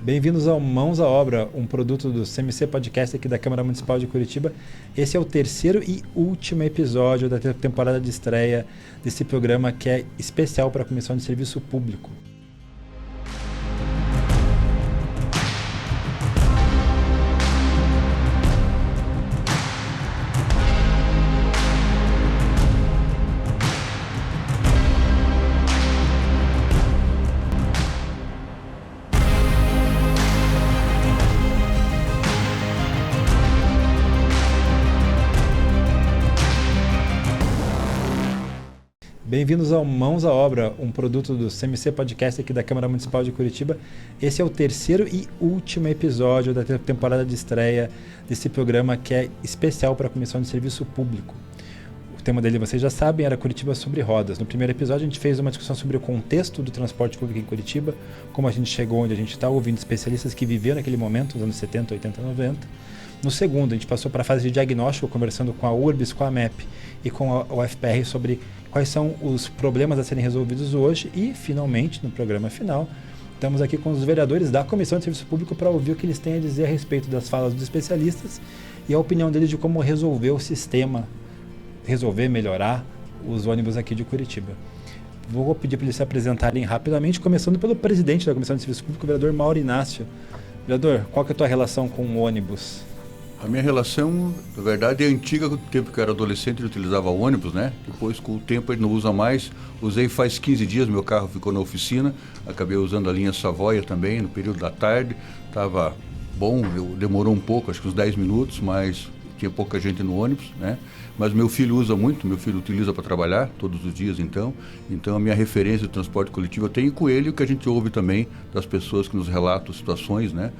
Bem-vindos ao Mãos à Obra, um produto do CMC Podcast aqui da Câmara Municipal de Curitiba. Esse é o terceiro e último episódio da temporada de estreia desse programa que é especial para a Comissão de Serviço Público. Bem-vindos ao Mãos à Obra, um produto do CMC Podcast aqui da Câmara Municipal de Curitiba. Esse é o terceiro e último episódio da temporada de estreia desse programa que é especial para a Comissão de Serviço Público. O tema dele, vocês já sabem, era Curitiba sobre rodas. No primeiro episódio a gente fez uma discussão sobre o contexto do transporte público em Curitiba, como a gente chegou onde a gente está, ouvindo especialistas que viveram naquele momento, nos anos 70, 80, 90. No segundo, a gente passou para a fase de diagnóstico, conversando com a URBS, com a MEP e com a UFPR sobre quais são os problemas a serem resolvidos hoje. E, finalmente, no programa final, estamos aqui com os vereadores da Comissão de Serviço Público para ouvir o que eles têm a dizer a respeito das falas dos especialistas e a opinião deles de como resolver o sistema, melhorar os ônibus aqui de Curitiba. Vou pedir para eles se apresentarem rapidamente, começando pelo presidente da Comissão de Serviço Público, o vereador Mauro Inácio. Vereador, qual que é a tua relação com o ônibus? A minha relação, na verdade, é antiga. Do tempo que eu era adolescente, eu utilizava ônibus, né? Depois, com o tempo, ele não usa mais. Usei faz 15 dias, meu carro ficou na oficina. Acabei usando a linha Savoia também, no período da tarde. Estava bom, demorou um pouco, acho que uns 10 minutos, mas tinha pouca gente no ônibus, né? Mas meu filho usa muito, meu filho utiliza para trabalhar todos os dias, então a minha referência do transporte coletivo eu tenho com ele, o que a gente ouve também das pessoas que nos relatam situações, né?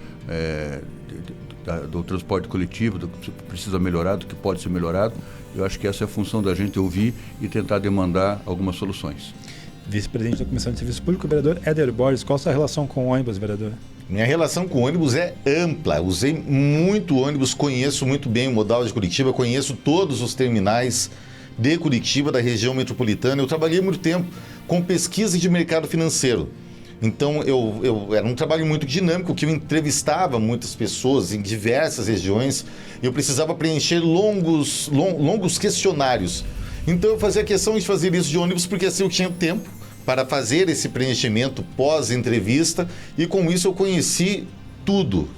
Do transporte coletivo, do que precisa melhorar, do que pode ser melhorado. Eu acho que essa é a função da gente ouvir e tentar demandar algumas soluções. Vice-presidente da Comissão de Serviço Público, vereador Éder Borges, qual a sua relação com o ônibus, vereador? Minha relação com o ônibus é ampla. Usei muito ônibus, conheço muito bem o modal de Curitiba, conheço todos os terminais de Curitiba, da região metropolitana. Eu trabalhei muito tempo com pesquisa de mercado financeiro. Então, era um trabalho muito dinâmico, que eu entrevistava muitas pessoas em diversas regiões. Eu precisava preencher longos questionários. Então, eu fazia questão de fazer isso de ônibus, porque assim eu tinha tempo para fazer esse preenchimento pós-entrevista. E com isso eu conheci tudo.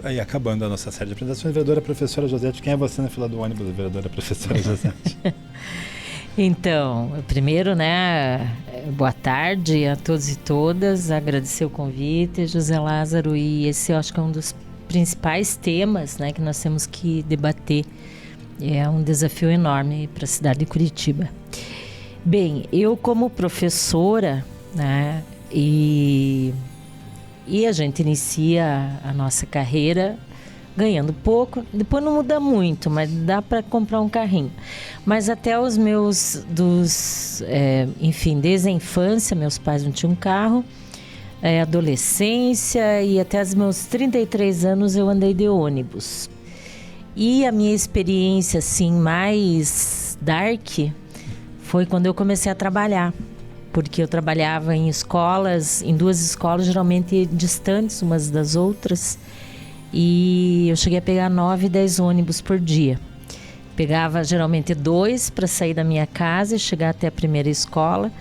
Aí, acabando a nossa série de apresentações, vereadora professora Josete, quem é você na fila do ônibus, vereadora professora Josete? Então, primeiro, né, boa tarde a todos e todas, agradecer o convite, José Lázaro, e esse eu acho que é um dos principais temas, né, que nós temos que debater. É um desafio enorme para a cidade de Curitiba. Bem, eu como professora, né, e a gente inicia a nossa carreira ganhando pouco, depois não muda muito, mas dá para comprar um carrinho. Mas até os meus, desde a infância, meus pais não tinham carro, adolescência e até os meus 33 anos eu andei de ônibus. E a minha experiência, assim, mais dark foi quando eu comecei a trabalhar, porque eu trabalhava em escolas, em duas escolas, geralmente distantes umas das outras, e eu cheguei a pegar 9, 10 ônibus por dia. Pegava geralmente 2 para sair da minha casa e chegar até a primeira escola,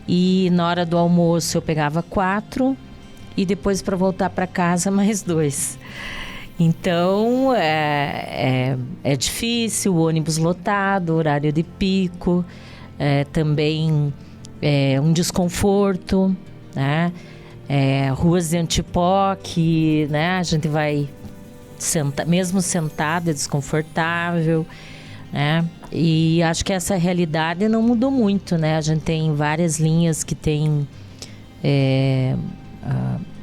e na hora do almoço eu pegava 4 e depois para voltar para casa mais 2. Então é difícil, o ônibus lotado, horário de pico, também um desconforto, né? Ruas de Antipó que, né, a gente vai mesmo sentado é desconfortável, né? E acho que essa realidade não mudou muito, né? A gente tem várias linhas que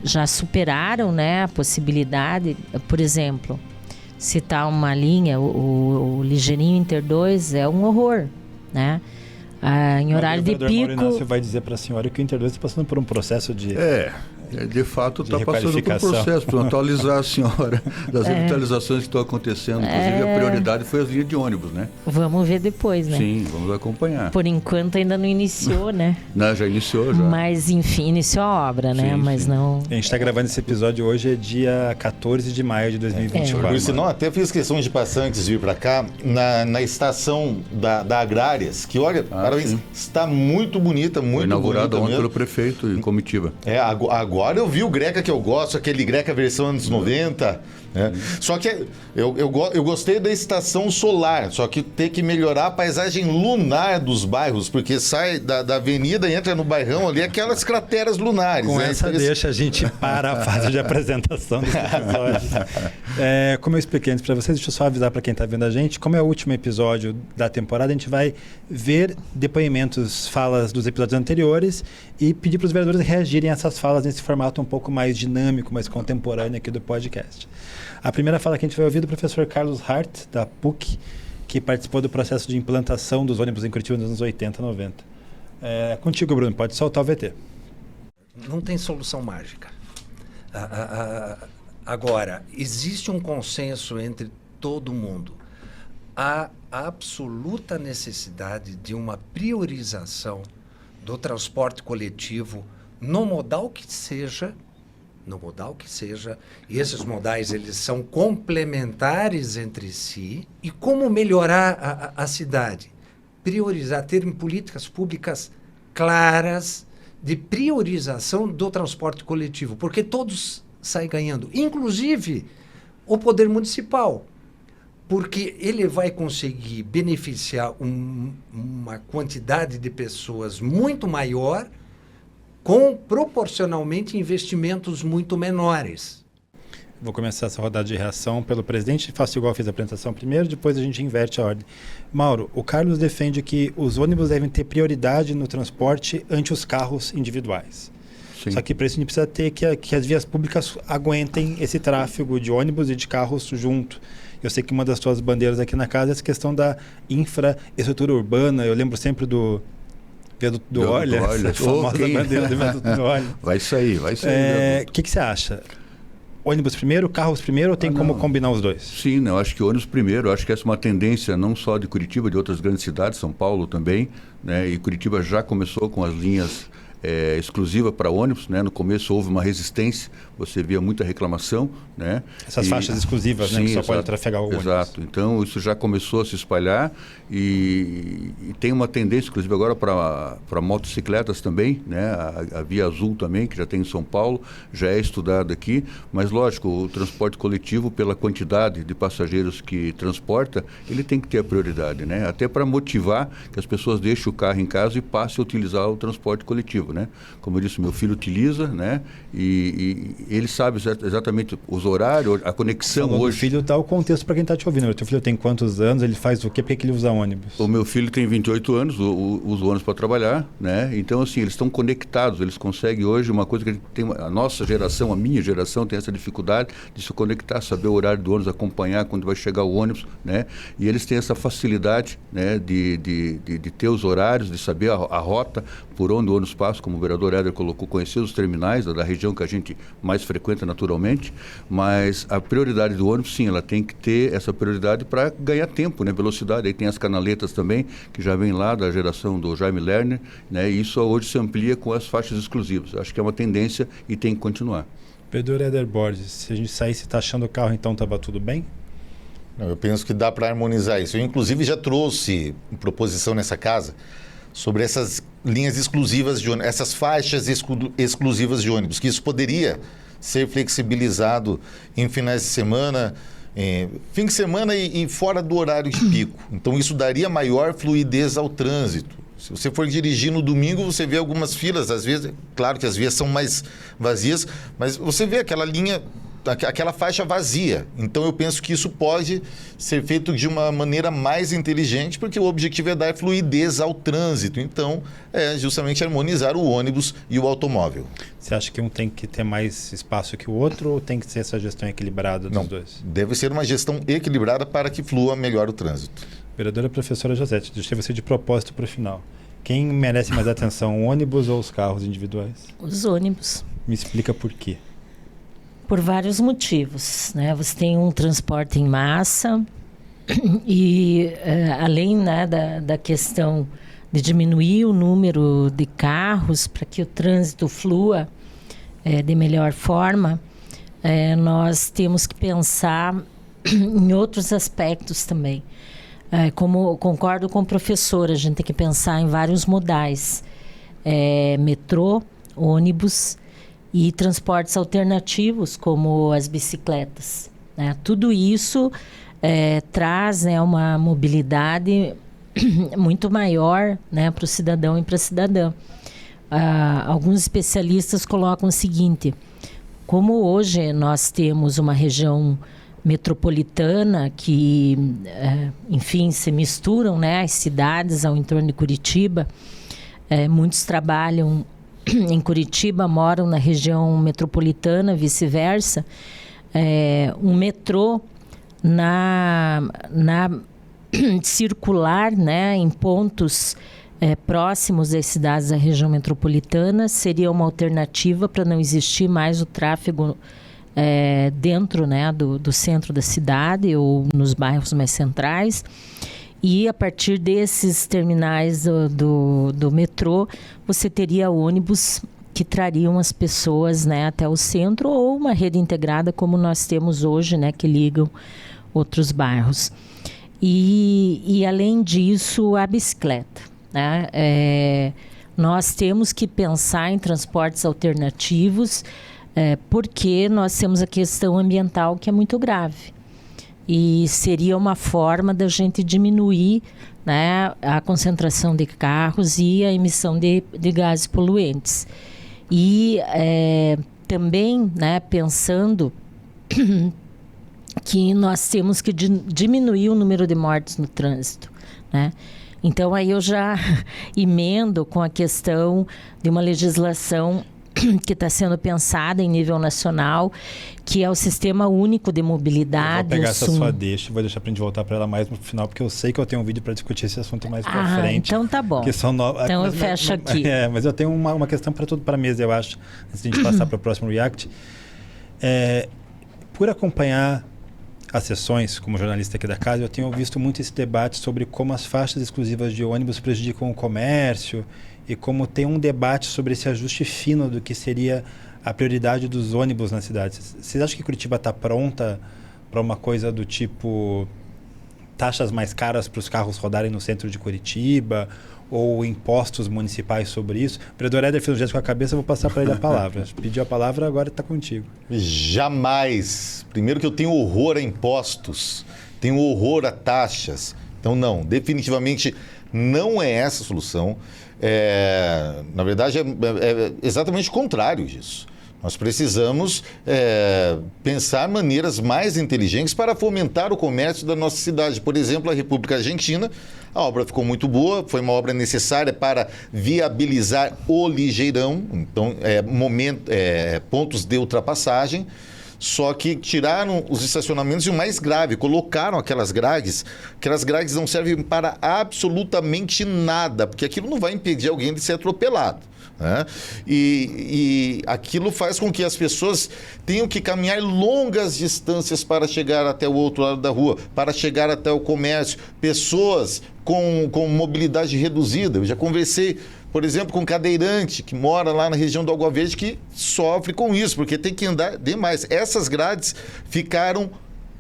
já superaram, né, a possibilidade. Por exemplo, citar uma linha, o Ligeirinho Inter 2 é um horror, né? Em horário de pico... Você vai dizer para a senhora que o Inter 2 está passando por um processo de De fato, está passando por um requalificação. processo para atualizar a senhora das revitalizações que estão acontecendo. Inclusive, a prioridade foi as linhas de ônibus, né? Vamos ver depois, né? Sim, vamos acompanhar. Por enquanto ainda não iniciou, né? Não, já iniciou, já. Mas, enfim, iniciou a obra, né? Sim, Mas sim. não... A gente está gravando esse episódio hoje, é dia 14 de maio de 2024. Por sinal, até fiz questão de passar antes de vir para cá, na estação da Agrárias, que olha, parabéns, sim. está muito bonita, muito Foi inaugurada bonita ontem mesmo. pelo prefeito em comitiva. Agora eu vi o Greca que eu gosto, aquele Greca versão anos 90. Né? Só que eu gostei da estação solar, só que tem que melhorar a paisagem lunar dos bairros, porque sai da avenida e entra no bairrão ali, aquelas crateras lunares. Com né? essa deixa a gente para a fase de apresentação desse episódio. Como eu expliquei antes para vocês, deixa eu só avisar para quem está vendo a gente, como é o último episódio da temporada, a gente vai ver depoimentos, falas dos episódios anteriores e pedir para os vereadores reagirem a essas falas nesse formato um pouco mais dinâmico, mais contemporâneo aqui do podcast. A primeira fala que a gente vai ouvir é do professor Carlos Hart, da PUC, que participou do processo de implantação dos ônibus em Curitiba nos anos 80 e 90. Contigo, Bruno, pode soltar o VT. Não tem solução mágica. Agora, existe um consenso entre todo mundo. Há absoluta necessidade de uma priorização do transporte coletivo no modal que seja, e esses modais eles são complementares entre si. E como melhorar a cidade? Priorizar, ter políticas públicas claras de priorização do transporte coletivo, porque todos saem ganhando, inclusive o poder municipal, porque ele vai conseguir beneficiar uma quantidade de pessoas muito maior com proporcionalmente investimentos muito menores. Vou começar essa rodada de reação pelo presidente. Faço igual eu fiz a apresentação primeiro, depois a gente inverte a ordem. Mauro, o Carlos defende que os ônibus devem ter prioridade no transporte ante os carros individuais. Sim. Só que para isso a gente precisa ter que as vias públicas aguentem esse tráfego de ônibus e de carros junto. Eu sei que uma das suas bandeiras aqui na casa é essa questão da infraestrutura urbana. Eu lembro sempre do viaduto do Olha, a famosa bandeira do viaduto do Olha. Vai sair. O que você acha? Ônibus primeiro, carros primeiro, ou tem como combinar os dois? Sim, não, acho que ônibus primeiro. Acho que essa é uma tendência não só de Curitiba, de outras grandes cidades, São Paulo também, né? E Curitiba já começou com as linhas exclusiva para ônibus, né? No começo houve uma resistência, você via muita reclamação, né? Essas faixas exclusivas, sim, né? Que só pode trafegar o ônibus. Exato. Então isso já começou a se espalhar e tem uma tendência, inclusive agora para motocicletas também, né? A Via Azul também, que já tem em São Paulo, já é estudada aqui, mas lógico, o transporte coletivo, pela quantidade de passageiros que transporta, ele tem que ter a prioridade, né? Até para motivar que as pessoas deixem o carro em casa e passem a utilizar o transporte coletivo, né? Como eu disse, meu filho utiliza, né? E ele sabe exatamente os horários, a conexão. Falando hoje. O filho dá o contexto para quem está te ouvindo. O teu filho tem quantos anos? Ele faz o quê? Por que ele usa ônibus? O meu filho tem 28 anos, usa ônibus para trabalhar, né? Então, assim, eles estão conectados, eles conseguem hoje uma coisa que a gente tem, a nossa geração, a minha geração tem essa dificuldade de se conectar, saber o horário do ônibus, acompanhar quando vai chegar o ônibus, né? E eles têm essa facilidade, né? De ter os horários, de saber a rota, por onde o ônibus passa, como o vereador Éder colocou, conhecer os terminais da região que a gente mais frequenta naturalmente, mas a prioridade do ônibus, sim, ela tem que ter essa prioridade para ganhar tempo, né? Velocidade. Aí tem as canaletas também, que já vem lá da geração do Jaime Lerner, né? E isso hoje se amplia com as faixas exclusivas. Acho que é uma tendência e tem que continuar. Vereador Éder Borges, se a gente saísse taxando o carro, então estava tudo bem? Não, eu penso que dá para harmonizar isso. Eu, inclusive, já trouxe proposição nessa casa sobre essas linhas exclusivas de ônibus, essas faixas exclusivas de ônibus, que isso poderia ser flexibilizado em finais de semana, fim de semana e fora do horário de pico. Então, isso daria maior fluidez ao trânsito. Se você for dirigir no domingo, você vê algumas filas, às vezes, claro que as vias são mais vazias, mas você vê aquela linha, aquela faixa vazia. Então, eu penso que isso pode ser feito de uma maneira mais inteligente, porque o objetivo é dar fluidez ao trânsito. Então, é justamente harmonizar o ônibus e o automóvel. Você acha que um tem que ter mais espaço que o outro, ou tem que ser essa gestão equilibrada dos dois? Deve ser uma gestão equilibrada para que flua melhor o trânsito. Vereadora professora Josete, deixei você de propósito para o final. Quem merece mais atenção, o ônibus ou os carros individuais? Os ônibus. Me explica por quê. Por vários motivos, né? Você tem um transporte em massa e além, né, da questão de diminuir o número de carros para que o trânsito flua de melhor forma, nós temos que pensar em outros aspectos também. Como concordo com o professor, a gente tem que pensar em vários modais. Metrô, ônibus e transportes alternativos, como as bicicletas, né? Tudo isso traz, né, uma mobilidade muito maior, né, para o cidadão e para a cidadã. Alguns especialistas colocam o seguinte: como hoje nós temos uma região metropolitana que, enfim, se misturam, né, as cidades ao entorno de Curitiba, muitos trabalham em Curitiba, moram na região metropolitana, vice-versa. Um metrô na circular, né, em pontos próximos das cidades da região metropolitana seria uma alternativa para não existir mais o tráfego dentro, né, do centro da cidade ou nos bairros mais centrais. E a partir desses terminais do metrô, você teria ônibus que trariam as pessoas, né, até o centro, ou uma rede integrada como nós temos hoje, né, que ligam outros bairros. E além disso, a bicicleta, né? Nós temos que pensar em transportes alternativos, porque nós temos a questão ambiental que é muito grave. E seria uma forma da gente diminuir, né, a concentração de carros e a emissão de gases poluentes. E também, né, pensando que nós temos que diminuir o número de mortes no trânsito, né? Então, aí eu já emendo com a questão de uma legislação que está sendo pensada em nível nacional, que é o Sistema Único de Mobilidade. Eu vou pegar essa sua deixa e vou deixar para a gente voltar para ela mais no final, porque eu sei que eu tenho um vídeo para discutir esse assunto mais para frente. Então tá bom. Então eu fecho aqui. Mas eu tenho uma questão para a mesa, eu acho, antes de a gente passar para o próximo React. Por acompanhar as sessões como jornalista aqui da casa, eu tenho visto muito esse debate sobre como as faixas exclusivas de ônibus prejudicam o comércio e como tem um debate sobre esse ajuste fino do que seria a prioridade dos ônibus na cidade. Vocês acham que Curitiba está pronta para uma coisa do tipo taxas mais caras para os carros rodarem no centro de Curitiba ou impostos municipais sobre isso? O vereador Éder fez um gesto com a cabeça, eu vou passar para ele a palavra. Pediu a palavra, agora está contigo. Jamais. Primeiro que eu tenho horror a impostos, tenho horror a taxas. Então, não, definitivamente não é essa a solução. Na verdade, é exatamente o contrário disso. Nós precisamos pensar maneiras mais inteligentes para fomentar o comércio da nossa cidade. Por exemplo, a República Argentina, a obra ficou muito boa, foi uma obra necessária para viabilizar o ligeirão, então, pontos de ultrapassagem. Só que tiraram os estacionamentos e o mais grave, colocaram aquelas grades não servem para absolutamente nada, porque aquilo não vai impedir alguém de ser atropelado, né? E aquilo faz com que as pessoas tenham que caminhar longas distâncias para chegar até o outro lado da rua, para chegar até o comércio, pessoas com mobilidade reduzida. Eu já conversei, por exemplo, com um cadeirante que mora lá na região do Água Verde que sofre com isso, porque tem que andar demais. Essas grades ficaram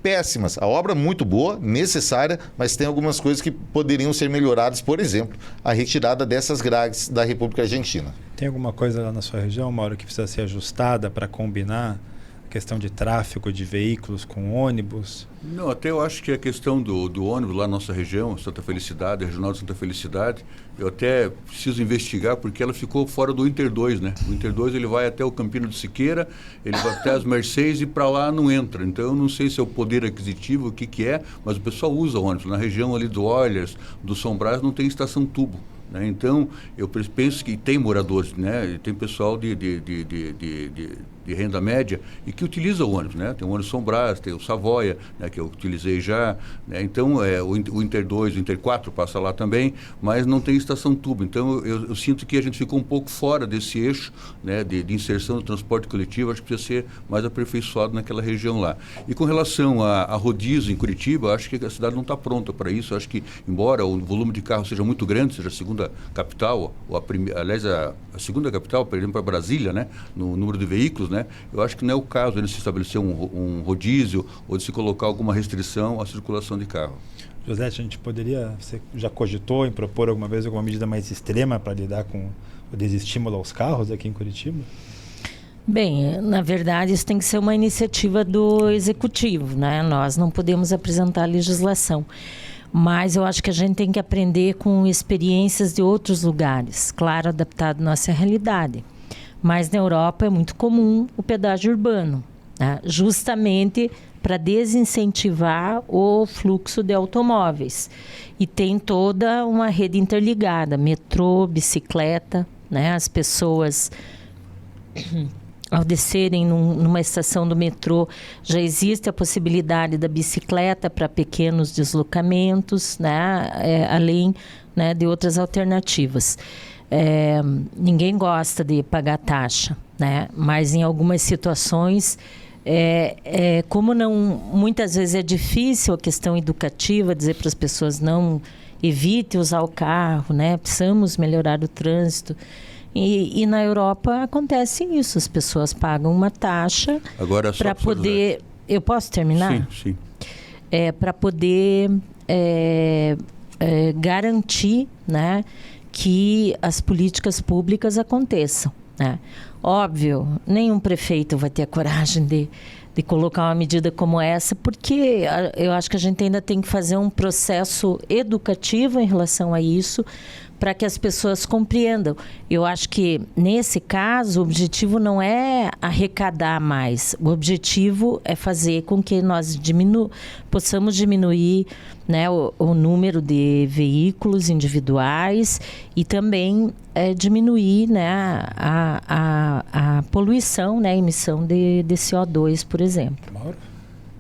péssimas. A obra é muito boa, necessária, mas tem algumas coisas que poderiam ser melhoradas. Por exemplo, a retirada dessas grades da República Argentina. Tem alguma coisa lá na sua região, Mauro, que precisa ser ajustada para combinar a questão de tráfego de veículos com ônibus? Não, até eu acho que a questão do ônibus lá na nossa região, Santa Felicidade, a Regional de Santa Felicidade, eu até preciso investigar porque ela ficou fora do Inter 2, né? O Inter 2 ele vai até o Campino de Siqueira, ele vai até as Mercedes e para lá não entra. Então eu não sei se é o poder aquisitivo, o que é, mas o pessoal usa ônibus. Na região ali do Oilers, do São Brás, não tem estação tubo, né? Então eu penso que tem moradores, né? Tem pessoal de renda média e que utiliza o ônibus, né? Tem o ônibus São Brás, tem o Savoia, né, que eu utilizei já, né? Então, o Inter 2, o Inter 4 passa lá também, mas não tem estação tubo. Então, eu sinto que a gente ficou um pouco fora desse eixo, né, de inserção do transporte coletivo. Acho que precisa ser mais aperfeiçoado naquela região lá. E com relação a rodízio em Curitiba, acho que a cidade não está pronta para isso. Acho que, embora o volume de carros seja muito grande, seja a segunda capital, ou a segunda capital, por exemplo, para Brasília, né, no número de veículos, né, eu acho que não é o caso de se estabelecer um rodízio ou de se colocar alguma restrição à circulação de carro. José, a gente você já cogitou em propor alguma vez alguma medida mais extrema para lidar com o desestímulo aos carros aqui em Curitiba? Bem, na verdade, isso tem que ser uma iniciativa do executivo, né? Nós não podemos apresentar legislação. Mas eu acho que a gente tem que aprender com experiências de outros lugares, claro, adaptado à nossa realidade. Mas na Europa é muito comum o pedágio urbano, né? Justamente para desincentivar o fluxo de automóveis. E tem toda uma rede interligada, metrô, bicicleta, né? As pessoas, ao descerem numa estação do metrô, já existe a possibilidade da bicicleta para pequenos deslocamentos, né? Além, né, de outras alternativas. Ninguém gosta de pagar taxa, né? Mas em algumas situações, como muitas vezes é difícil a questão educativa, dizer para as pessoas não evite usar o carro, né? Precisamos melhorar o trânsito. E na Europa acontece isso, as pessoas pagam uma taxa para poder... Eu posso terminar? Sim. Para poder garantir, né, que as políticas públicas aconteçam, né? Óbvio, nenhum prefeito vai ter a coragem de colocar uma medida como essa, porque eu acho que a gente ainda tem que fazer um processo educativo em relação a isso, para que as pessoas compreendam. Eu acho que, nesse caso, o objetivo não é arrecadar mais. O objetivo é fazer com que nós possamos diminuir, né, o número de veículos individuais e também diminuir, né, a poluição, né, a emissão de CO2, por exemplo. Mauro?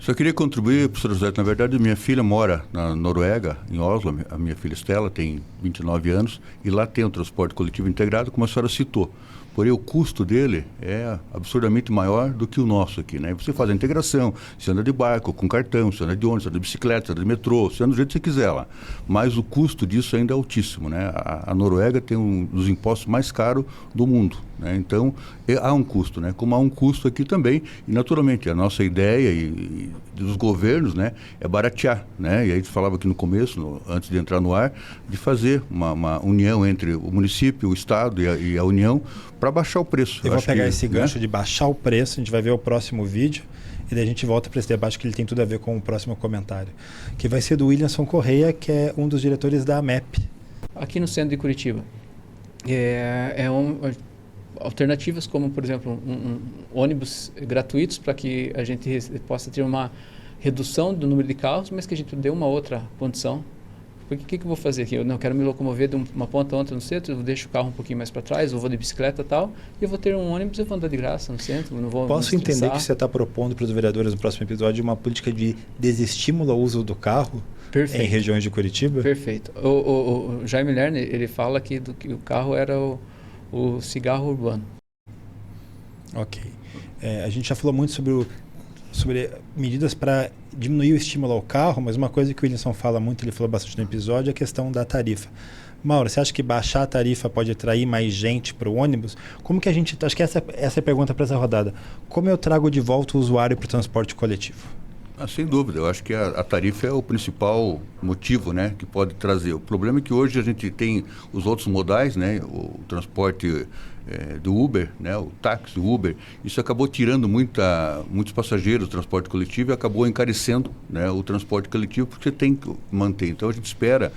Só queria contribuir, professor José. Na verdade, minha filha mora na Noruega, em Oslo. A minha filha Estela tem 29 anos e lá tem um transporte coletivo integrado, como a senhora citou. Porém, o custo dele é absurdamente maior do que o nosso aqui, né? Você faz a integração, você anda de barco, com cartão, você anda de ônibus, você anda de bicicleta, você anda de metrô, você anda do jeito que você quiser lá. Mas o custo disso ainda é altíssimo, né? A Noruega tem um dos impostos mais caros do mundo, né? Então, há um custo, né? Como há um custo aqui também. E, naturalmente, a nossa ideia e dos governos, né, é baratear, né? E aí a gente falava aqui no começo, antes de entrar no ar, de fazer uma união entre o município, o Estado e a União, para baixar o preço. Eu vou pegar esse gancho de baixar o preço, a gente vai ver o próximo vídeo e daí a gente volta para esse debate que ele tem tudo a ver com o próximo comentário, que vai ser do Williamson Correia, que é um dos diretores da AMEP. Aqui no centro de Curitiba, alternativas como, por exemplo, ônibus gratuitos para que a gente possa ter uma redução do número de carros, mas que a gente dê uma outra condição. Porque o que eu vou fazer aqui? Eu não quero me locomover de uma ponta a outra no centro, eu deixo o carro um pouquinho mais para trás, eu vou de bicicleta e tal, e eu vou ter um ônibus e eu vou andar de graça no centro, não vou... Posso entender que você está propondo para os vereadores no próximo episódio uma política de desestímulo ao uso do carro? Perfeito. Em regiões de Curitiba? Perfeito. O Jaime Lerner, ele fala que o carro era o cigarro urbano. Ok. A gente já falou muito sobre medidas para diminuir o estímulo ao carro, mas uma coisa que o Williamson fala muito, ele falou bastante no episódio, é a questão da tarifa. Mauro, você acha que baixar a tarifa pode atrair mais gente para o ônibus? Como que a gente... Acho que essa é a pergunta para essa rodada. Como eu trago de volta o usuário para o transporte coletivo? Sem dúvida, eu acho que a tarifa é o principal motivo, né, que pode trazer. O problema é que hoje a gente tem os outros modais, né, o transporte do Uber, né, o táxi, o Uber, isso acabou tirando muitos passageiros do transporte coletivo e acabou encarecendo, né, o transporte coletivo, porque você tem que manter. Então a gente espera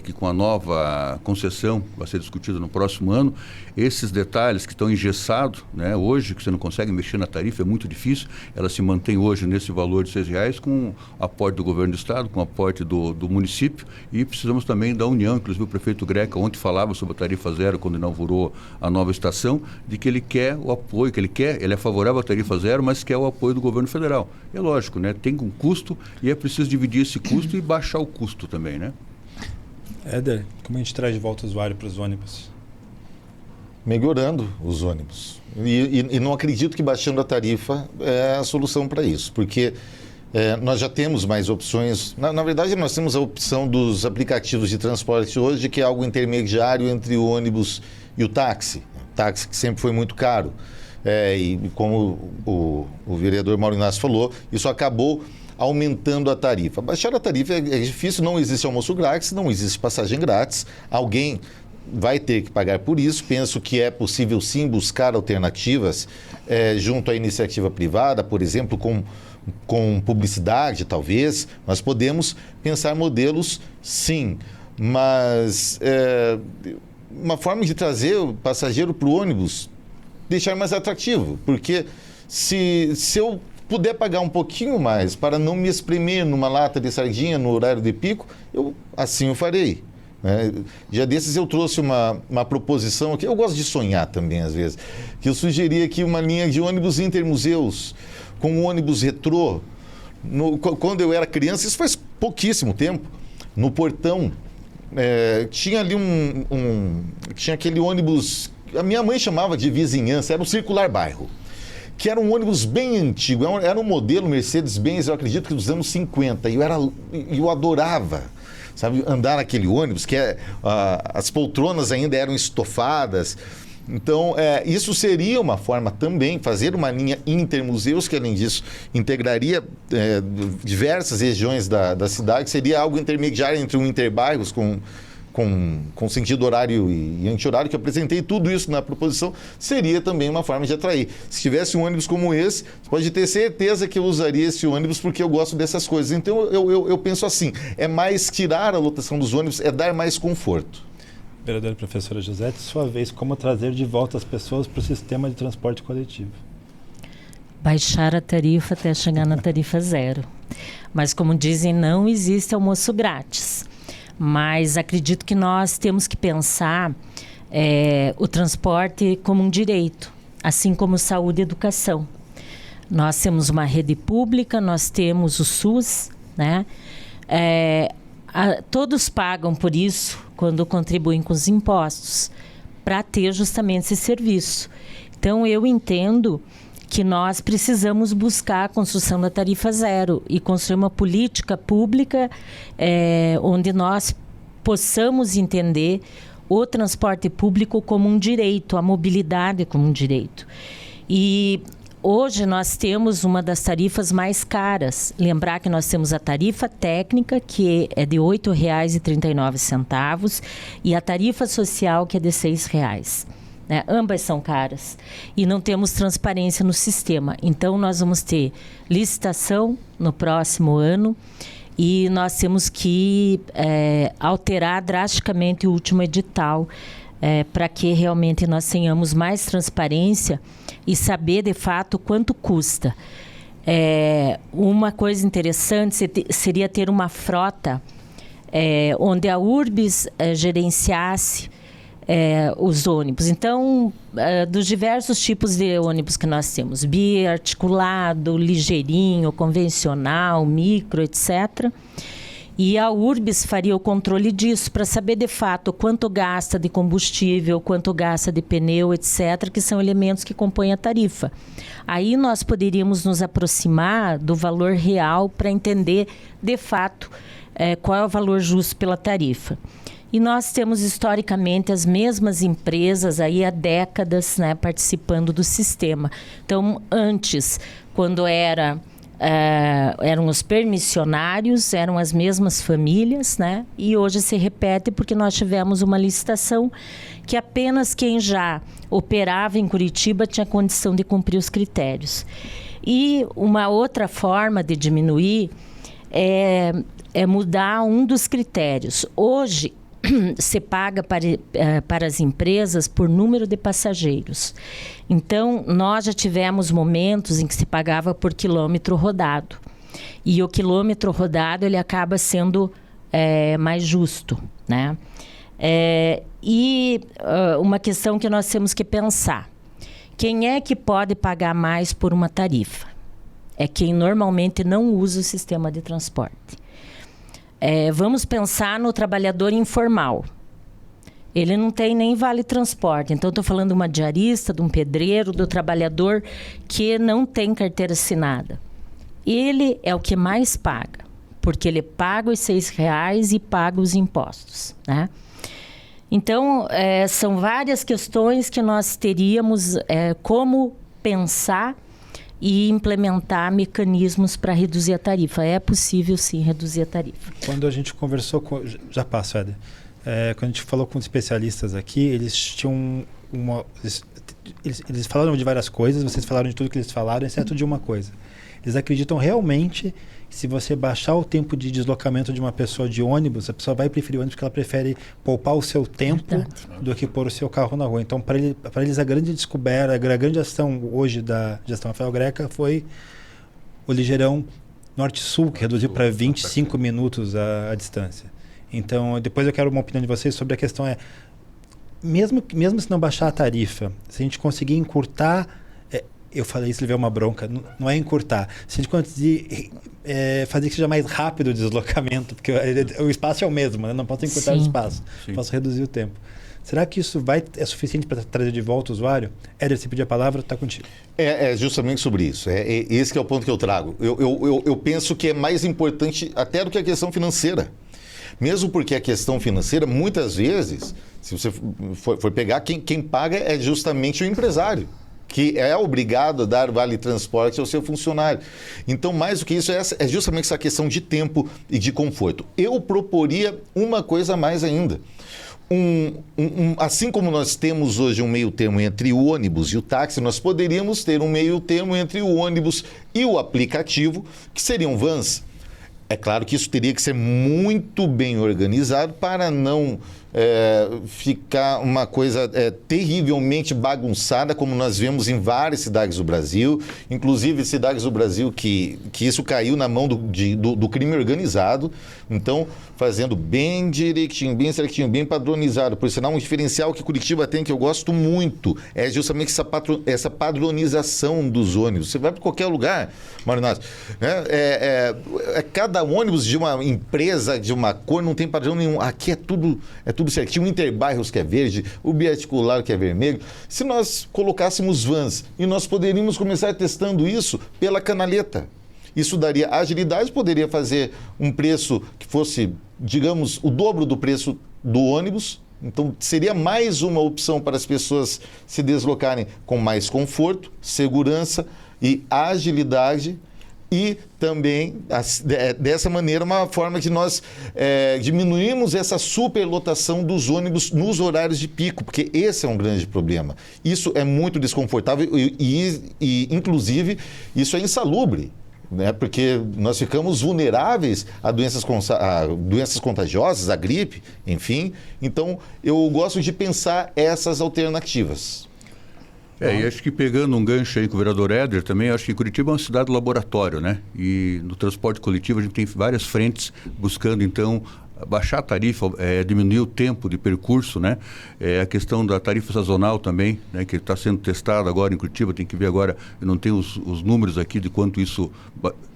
que com a nova concessão, vai ser discutida no próximo ano, esses detalhes que estão engessados, né, hoje, que você não consegue mexer na tarifa, é muito difícil, ela se mantém hoje nesse valor de R$6, com aporte do governo do Estado, com aporte do município, e precisamos também da União. Inclusive o prefeito Greca ontem falava sobre a tarifa zero, quando inaugurou a nova estação, de que ele quer o apoio, ele é favorável à tarifa zero, mas quer o apoio do governo federal. É lógico, né? Tem um custo e é preciso dividir esse custo e baixar o custo também, né? Éder, como a gente traz de volta o usuário para os ônibus? Melhorando os ônibus. E não acredito que baixando a tarifa é a solução para isso, porque nós já temos mais opções. Na verdade, nós temos a opção dos aplicativos de transporte hoje, que é algo intermediário entre o ônibus e o táxi. Táxi que sempre foi muito caro. E como o vereador Mauro Inácio falou, isso acabou aumentando a tarifa. Baixar a tarifa é difícil, não existe almoço grátis, não existe passagem grátis. Alguém vai ter que pagar por isso. Penso que é possível sim buscar alternativas junto à iniciativa privada, por exemplo, com publicidade, talvez. Nós podemos pensar modelos, sim, mas uma forma de trazer o passageiro para o ônibus, deixar mais atrativo, porque se eu puder pagar um pouquinho mais para não me espremer numa lata de sardinha no horário de pico, assim eu farei. Dia desses eu trouxe uma proposição aqui, eu gosto de sonhar também às vezes, que eu sugeri aqui uma linha de ônibus intermuseus, com um ônibus retrô. Quando eu era criança, isso faz pouquíssimo tempo, no portão, tinha ali tinha aquele ônibus, a minha mãe chamava de vizinhança, era o Circular Bairro, que era um ônibus bem antigo, era um modelo Mercedes-Benz, eu acredito que dos anos 50, e eu adorava, sabe, andar naquele ônibus, que as poltronas ainda eram estofadas. Então, isso seria uma forma também, fazer uma linha intermuseus, que além disso integraria diversas regiões da cidade, seria algo intermediário entre um interbairros com sentido horário e anti-horário, que eu apresentei tudo isso na proposição, seria também uma forma de atrair. Se tivesse um ônibus como esse, você pode ter certeza que eu usaria esse ônibus porque eu gosto dessas coisas. Então, eu penso assim, é mais tirar a lotação dos ônibus, é dar mais conforto. Vereadora professora Josete, sua vez, como trazer de volta as pessoas para o sistema de transporte coletivo? Baixar a tarifa até chegar na tarifa zero. Mas, como dizem, não existe almoço grátis. Mas acredito que nós temos que pensar o transporte como um direito, assim como saúde e educação. Nós temos uma rede pública, nós temos o SUS, né? Todos pagam por isso quando contribuem com os impostos, para ter justamente esse serviço. Então, eu entendo que nós precisamos buscar a construção da tarifa zero e construir uma política pública onde nós possamos entender o transporte público como um direito, a mobilidade como um direito. E hoje nós temos uma das tarifas mais caras. Lembrar que nós temos a tarifa técnica, que é de R$ 8,39, e a tarifa social, que é de R$ 6,00. Ambas são caras e não temos transparência no sistema. Então, nós vamos ter licitação no próximo ano e nós temos que alterar drasticamente o último edital para que realmente nós tenhamos mais transparência e saber, de fato, quanto custa. Uma coisa interessante seria ter uma frota onde a Urbis gerenciasse os ônibus. Então, dos diversos tipos de ônibus que nós temos, biarticulado, ligeirinho, convencional, micro, etc. E a Urbis faria o controle disso para saber, de fato, quanto gasta de combustível, quanto gasta de pneu, etc., que são elementos que compõem a tarifa. Aí nós poderíamos nos aproximar do valor real para entender, de fato, qual é o valor justo pela tarifa. E nós temos, historicamente, as mesmas empresas aí há décadas, né, participando do sistema. Então, antes, quando eram os permissionários, eram as mesmas famílias, né? E hoje se repete porque nós tivemos uma licitação que apenas quem já operava em Curitiba tinha condição de cumprir os critérios. E uma outra forma de diminuir é mudar um dos critérios. Hoje, se paga para as empresas por número de passageiros. Então, nós já tivemos momentos em que se pagava por quilômetro rodado. E o quilômetro rodado, ele acaba sendo mais justo, né? uma questão que nós temos que pensar. Quem é que pode pagar mais por uma tarifa? É quem normalmente não usa o sistema de transporte. Vamos pensar no trabalhador informal. Ele não tem nem vale transporte. Então, estou falando de uma diarista, de um pedreiro, do trabalhador que não tem carteira assinada. Ele é o que mais paga, porque ele paga os R$6 e paga os impostos, né? Então, são várias questões que nós teríamos como pensar e implementar mecanismos para reduzir a tarifa. É possível, sim, reduzir a tarifa. Quando a gente conversou com... Já passo, Éder. Quando a gente falou com os especialistas aqui, eles tinham eles falaram de várias coisas, vocês falaram de tudo que eles falaram, exceto de uma coisa. Eles acreditam realmente que se você baixar o tempo de deslocamento de uma pessoa de ônibus, a pessoa vai preferir ônibus porque ela prefere poupar o seu tempo do que pôr o seu carro na rua. Então, para eles, a grande descoberta, a grande ação hoje da gestão Rafael Greca foi o ligeirão Norte-Sul, que reduziu para 25 minutos a distância. Então, depois eu quero uma opinião de vocês sobre a questão mesmo se não baixar a tarifa, se a gente conseguir encurtar, eu falei isso, levei uma bronca, não é encurtar, se a gente conseguir fazer que seja mais rápido o deslocamento, porque o espaço é o mesmo, né? Não posso encurtar o espaço, posso reduzir o tempo. Será que isso é suficiente para trazer de volta o usuário? Éder, se pedir a palavra, está contigo. É justamente sobre isso. Esse que é o ponto que eu trago. Eu penso que é mais importante até do que a questão financeira. Mesmo porque a questão financeira, muitas vezes, se você for pegar, quem paga é justamente o empresário, que é obrigado a dar vale-transporte ao seu funcionário. Então, mais do que isso, é justamente essa questão de tempo e de conforto. Eu proporia uma coisa a mais ainda. Assim como nós temos hoje um meio termo entre o ônibus e o táxi, nós poderíamos ter um meio termo entre o ônibus e o aplicativo, que seriam vans. É claro que isso teria que ser muito bem organizado para não ficar uma coisa terrivelmente bagunçada, como nós vemos em várias cidades do Brasil, inclusive cidades do Brasil que isso caiu na mão do crime organizado. Então, fazendo bem direitinho, bem certinho, bem padronizado. Por sinal, um diferencial que Curitiba tem, que eu gosto muito, é justamente essa padronização dos ônibus. Você vai para qualquer lugar, Mário Nato, né? Cada ônibus de uma empresa, de uma cor, não tem padrão nenhum. Aqui é tudo certinho. O Interbairros que é verde, o biarticular que é vermelho. Se nós colocássemos vans, e nós poderíamos começar testando isso pela canaleta. Isso daria agilidade, poderia fazer um preço que fosse, digamos, o dobro do preço do ônibus. Então, seria mais uma opção para as pessoas se deslocarem com mais conforto, segurança e agilidade. E também, dessa maneira, uma forma de nós diminuirmos essa superlotação dos ônibus nos horários de pico, porque esse é um grande problema. Isso é muito desconfortável e inclusive, isso é insalubre, né? Porque nós ficamos vulneráveis a doenças contagiosas, a gripe, enfim. Então, eu gosto de pensar essas alternativas. E acho que pegando um gancho aí com o vereador Éder também, acho que Curitiba é uma cidade laboratório, né? E no transporte coletivo a gente tem várias frentes buscando, então, baixar a tarifa, diminuir o tempo de percurso, né? A questão da tarifa sazonal também, né? Que está sendo testada agora em Curitiba, tem que ver agora, eu não tenho os números aqui de quanto isso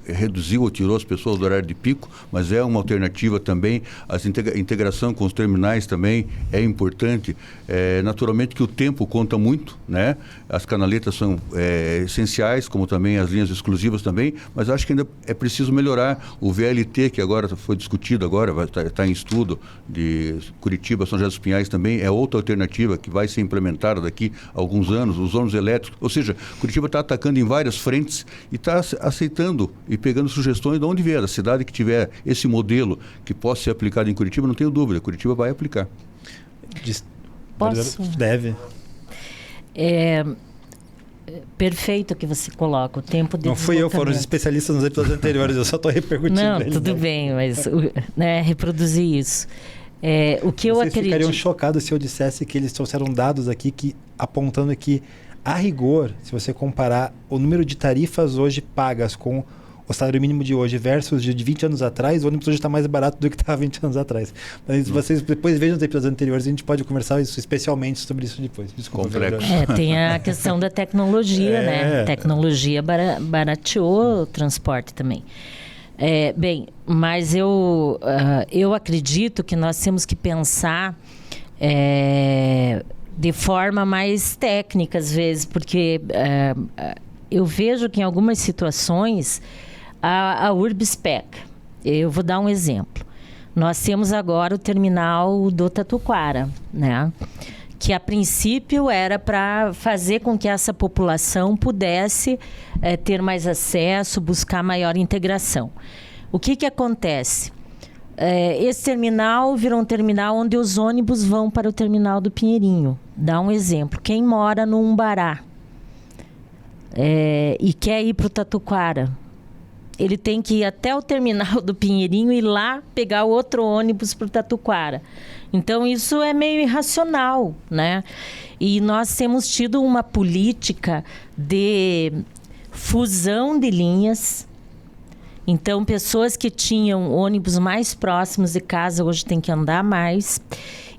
reduziu ou tirou as pessoas do horário de pico, mas é uma alternativa também. A integração com os terminais também é importante. Naturalmente que o tempo conta muito, né? As canaletas são essenciais, como também as linhas exclusivas também, mas acho que ainda é preciso melhorar o VLT, que agora foi discutido, agora vai estar em estudo, de Curitiba, São José dos Pinhais também, é outra alternativa que vai ser implementada daqui a alguns anos, os ônibus elétricos. Ou seja, Curitiba está atacando em várias frentes e está aceitando e pegando sugestões de onde vier. A cidade que tiver esse modelo que possa ser aplicado em Curitiba, não tenho dúvida, Curitiba vai aplicar. Posso? Deve. Perfeito que você coloca, o tempo de Não fui eu, foram os especialistas nos episódios anteriores, eu só estou repercutindo. Não, tudo bem, mas reproduzir isso. O que eu acredito... Vocês ficariam chocados se eu dissesse que eles trouxeram dados aqui apontando que, a rigor, se você comparar o número de tarifas hoje pagas com o salário mínimo de hoje versus de 20 anos atrás, o ônibus hoje está mais barato do que estava 20 anos atrás. Mas vocês depois vejam os episódios anteriores, a gente pode conversar especialmente sobre isso depois. Desculpa. Complexo. Tem a questão da tecnologia, né? Tecnologia barateou o transporte também. Mas eu acredito que nós temos que pensar de forma mais técnica, às vezes, porque eu vejo que em algumas situações a Urbspec, eu vou dar um exemplo. Nós temos agora o terminal do Tatuquara, né? Que a princípio era para fazer com que essa população pudesse ter mais acesso, buscar maior integração. O que acontece? Esse terminal virou um terminal onde os ônibus vão para o terminal do Pinheirinho. Dá um exemplo. Quem mora no Umbará e quer ir para o Tatuquara, ele tem que ir até o terminal do Pinheirinho e lá pegar o outro ônibus para o Tatuquara. Então, isso é meio irracional, né? E nós temos tido uma política de fusão de linhas. Então, pessoas que tinham ônibus mais próximos de casa hoje têm que andar mais.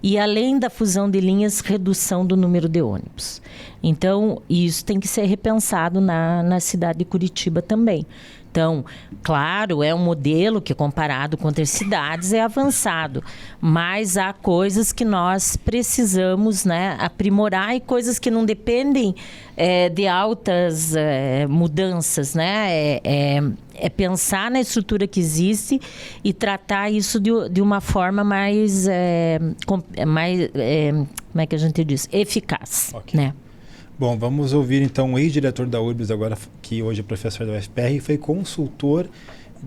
E, além da fusão de linhas, redução do número de ônibus. Então, isso tem que ser repensado na cidade de Curitiba também. Então, claro, é um modelo que, comparado com outras cidades, é avançado. Mas há coisas que nós precisamos, né, aprimorar e coisas que não dependem de altas mudanças, né? É pensar na estrutura que existe e tratar isso de uma forma mais, como é que a gente diz? Eficaz, okay. Né? Bom, vamos ouvir então o ex-diretor da Urbis, agora que hoje é professor da UFPR, e foi consultor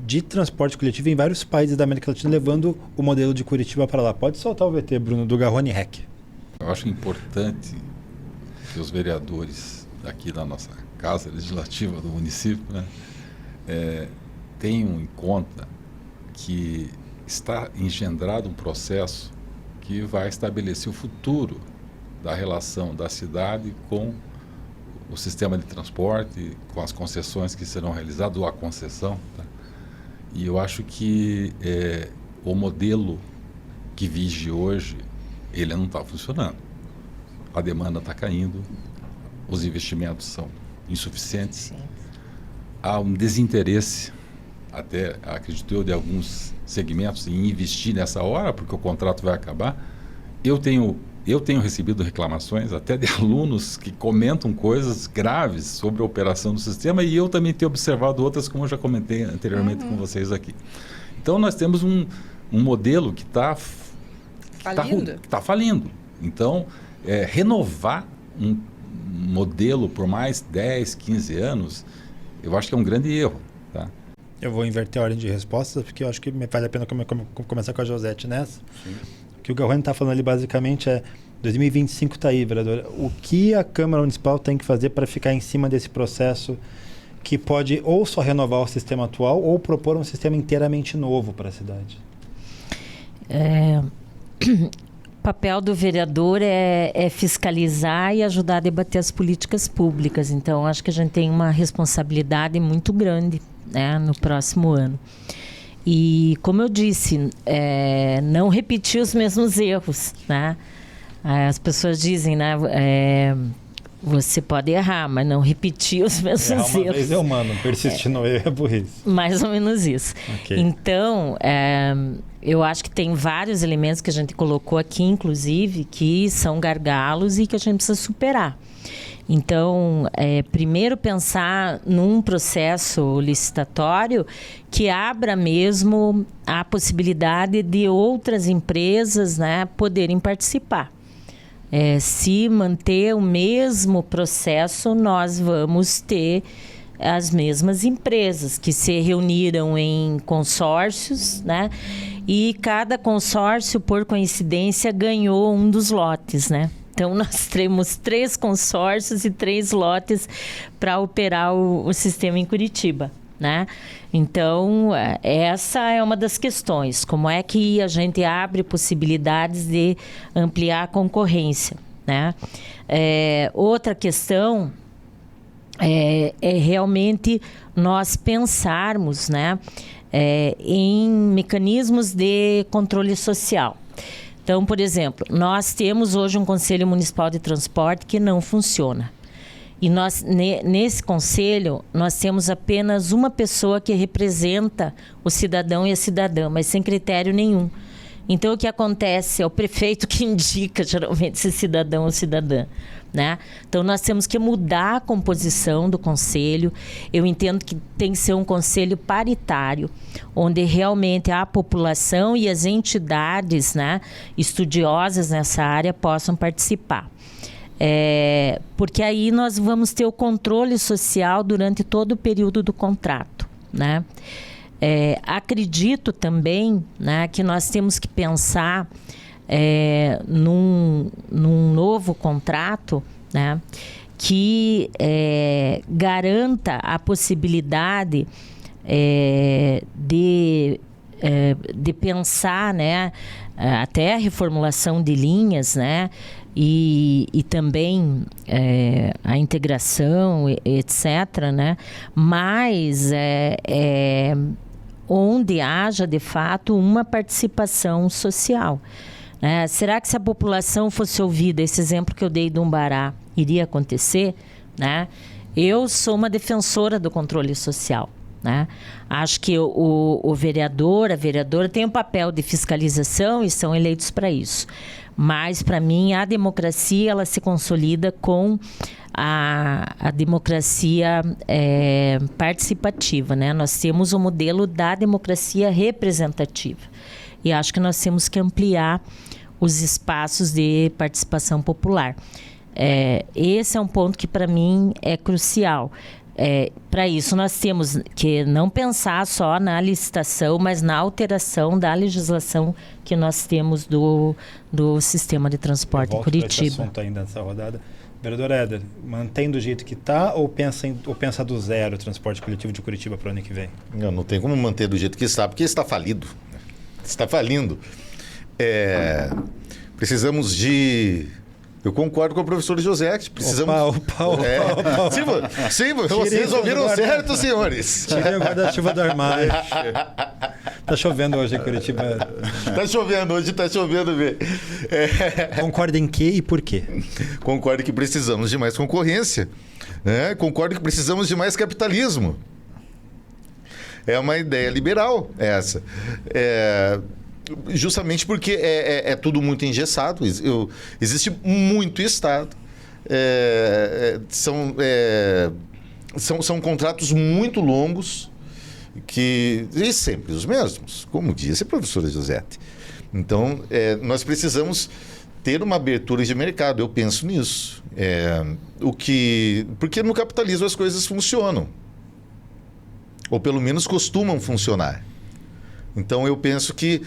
de transporte coletivo em vários países da América Latina, levando o modelo de Curitiba para lá. Pode soltar o VT, Bruno, do Garrone Rec. Eu acho importante que os vereadores aqui da nossa Casa Legislativa do município, né, tenham em conta que está engendrado um processo que vai estabelecer o futuro da relação da cidade com o sistema de transporte, com as concessões que serão realizadas, ou a concessão. Tá? E eu acho que o modelo que vige hoje, ele não está funcionando. A demanda está caindo, os investimentos são insuficientes. Sim. Há um desinteresse, até acredito eu, de alguns segmentos em investir nessa hora, porque o contrato vai acabar. Eu tenho recebido reclamações até de alunos que comentam coisas graves sobre a operação do sistema, e eu também tenho observado outras, como eu já comentei anteriormente com vocês aqui. Então, nós temos um modelo que está falindo. Então, renovar um modelo por mais 10, 15 anos, eu acho que é um grande erro. Tá? Eu vou inverter a ordem de respostas, porque eu acho que vale a pena começar com a Josete nessa. Sim. O que o Garrone está falando ali basicamente é 2025 está aí, vereador. O que a Câmara Municipal tem que fazer para ficar em cima desse processo que pode ou só renovar o sistema atual ou propor um sistema inteiramente novo para a cidade? O papel do vereador é fiscalizar e ajudar a debater as políticas públicas. Então, acho que a gente tem uma responsabilidade muito grande, né, no próximo ano. E, como eu disse, não repetir os mesmos erros, né? As pessoas dizem, né? Você pode errar, mas não repetir os mesmos erros. Uma vez é humano, persistir no erro é burrice. Mais ou menos isso. Okay. Então, eu acho que tem vários elementos que a gente colocou aqui, inclusive, que são gargalos e que a gente precisa superar. Então, primeiro pensar num processo licitatório que abra mesmo a possibilidade de outras empresas, né, poderem participar. Se manter o mesmo processo, nós vamos ter as mesmas empresas que se reuniram em consórcios, né? E cada consórcio, por coincidência, ganhou um dos lotes, né? Então, nós temos 3 consórcios e 3 lotes para operar o sistema em Curitiba, né? Então, essa é uma das questões. Como é que a gente abre possibilidades de ampliar a concorrência, né? Outra questão é realmente nós pensarmos, né, em mecanismos de controle social. Então, por exemplo, nós temos hoje um Conselho Municipal de Transporte que não funciona. E nós, nesse conselho, nós temos apenas uma pessoa que representa o cidadão e a cidadã, mas sem critério nenhum. Então, o que acontece é o prefeito que indica, geralmente, se cidadão ou cidadã, né? Então, nós temos que mudar a composição do conselho. Eu entendo que tem que ser um conselho paritário, onde realmente a população e as entidades, né, estudiosas nessa área possam participar. Porque aí nós vamos ter o controle social durante todo o período do contrato, né? Acredito também, né, que nós temos que pensar num novo contrato, né, que garanta a possibilidade de pensar, né, até a reformulação de linhas, né, e também a integração, etc., né, mas onde haja, de fato, uma participação social. Será que se a população fosse ouvida, esse exemplo que eu dei do Umbará, iria acontecer? Né? Eu sou uma defensora do controle social. Né? Acho que o vereador, a vereadora tem um papel de fiscalização e são eleitos para isso. Mas, para mim, a democracia ela se consolida com a democracia participativa. Né? Nós temos o modelo da democracia representativa. E acho que nós temos que ampliar os espaços de participação popular. Esse é um ponto que, para mim, é crucial. Para isso, nós temos que não pensar só na licitação, mas na alteração da legislação que nós temos do sistema de transporte em Curitiba. Esse assunto ainda nessa rodada. Vereador Éder, mantém do jeito que está ou pensa do zero o transporte coletivo de Curitiba para o ano que vem? Não tem como manter do jeito que está, porque está falido. Está falindo. Precisamos de... Eu concordo com o professor José, que precisamos... Opa. Sim, vocês ouviram certo, senhores. Tirei o guarda-chuva do armário. Tá chovendo hoje em Curitiba. Tá chovendo mesmo. Concorda em quê e por quê? Concordo que precisamos de mais concorrência. Concordo que precisamos de mais capitalismo. É uma ideia liberal essa. Justamente porque é tudo muito engessado. Existe muito Estado. São contratos muito longos e sempre os mesmos, como disse a professora Josete. Então, nós precisamos ter uma abertura de mercado. Eu penso nisso. Porque no capitalismo as coisas funcionam. Ou pelo menos costumam funcionar. Então, eu penso que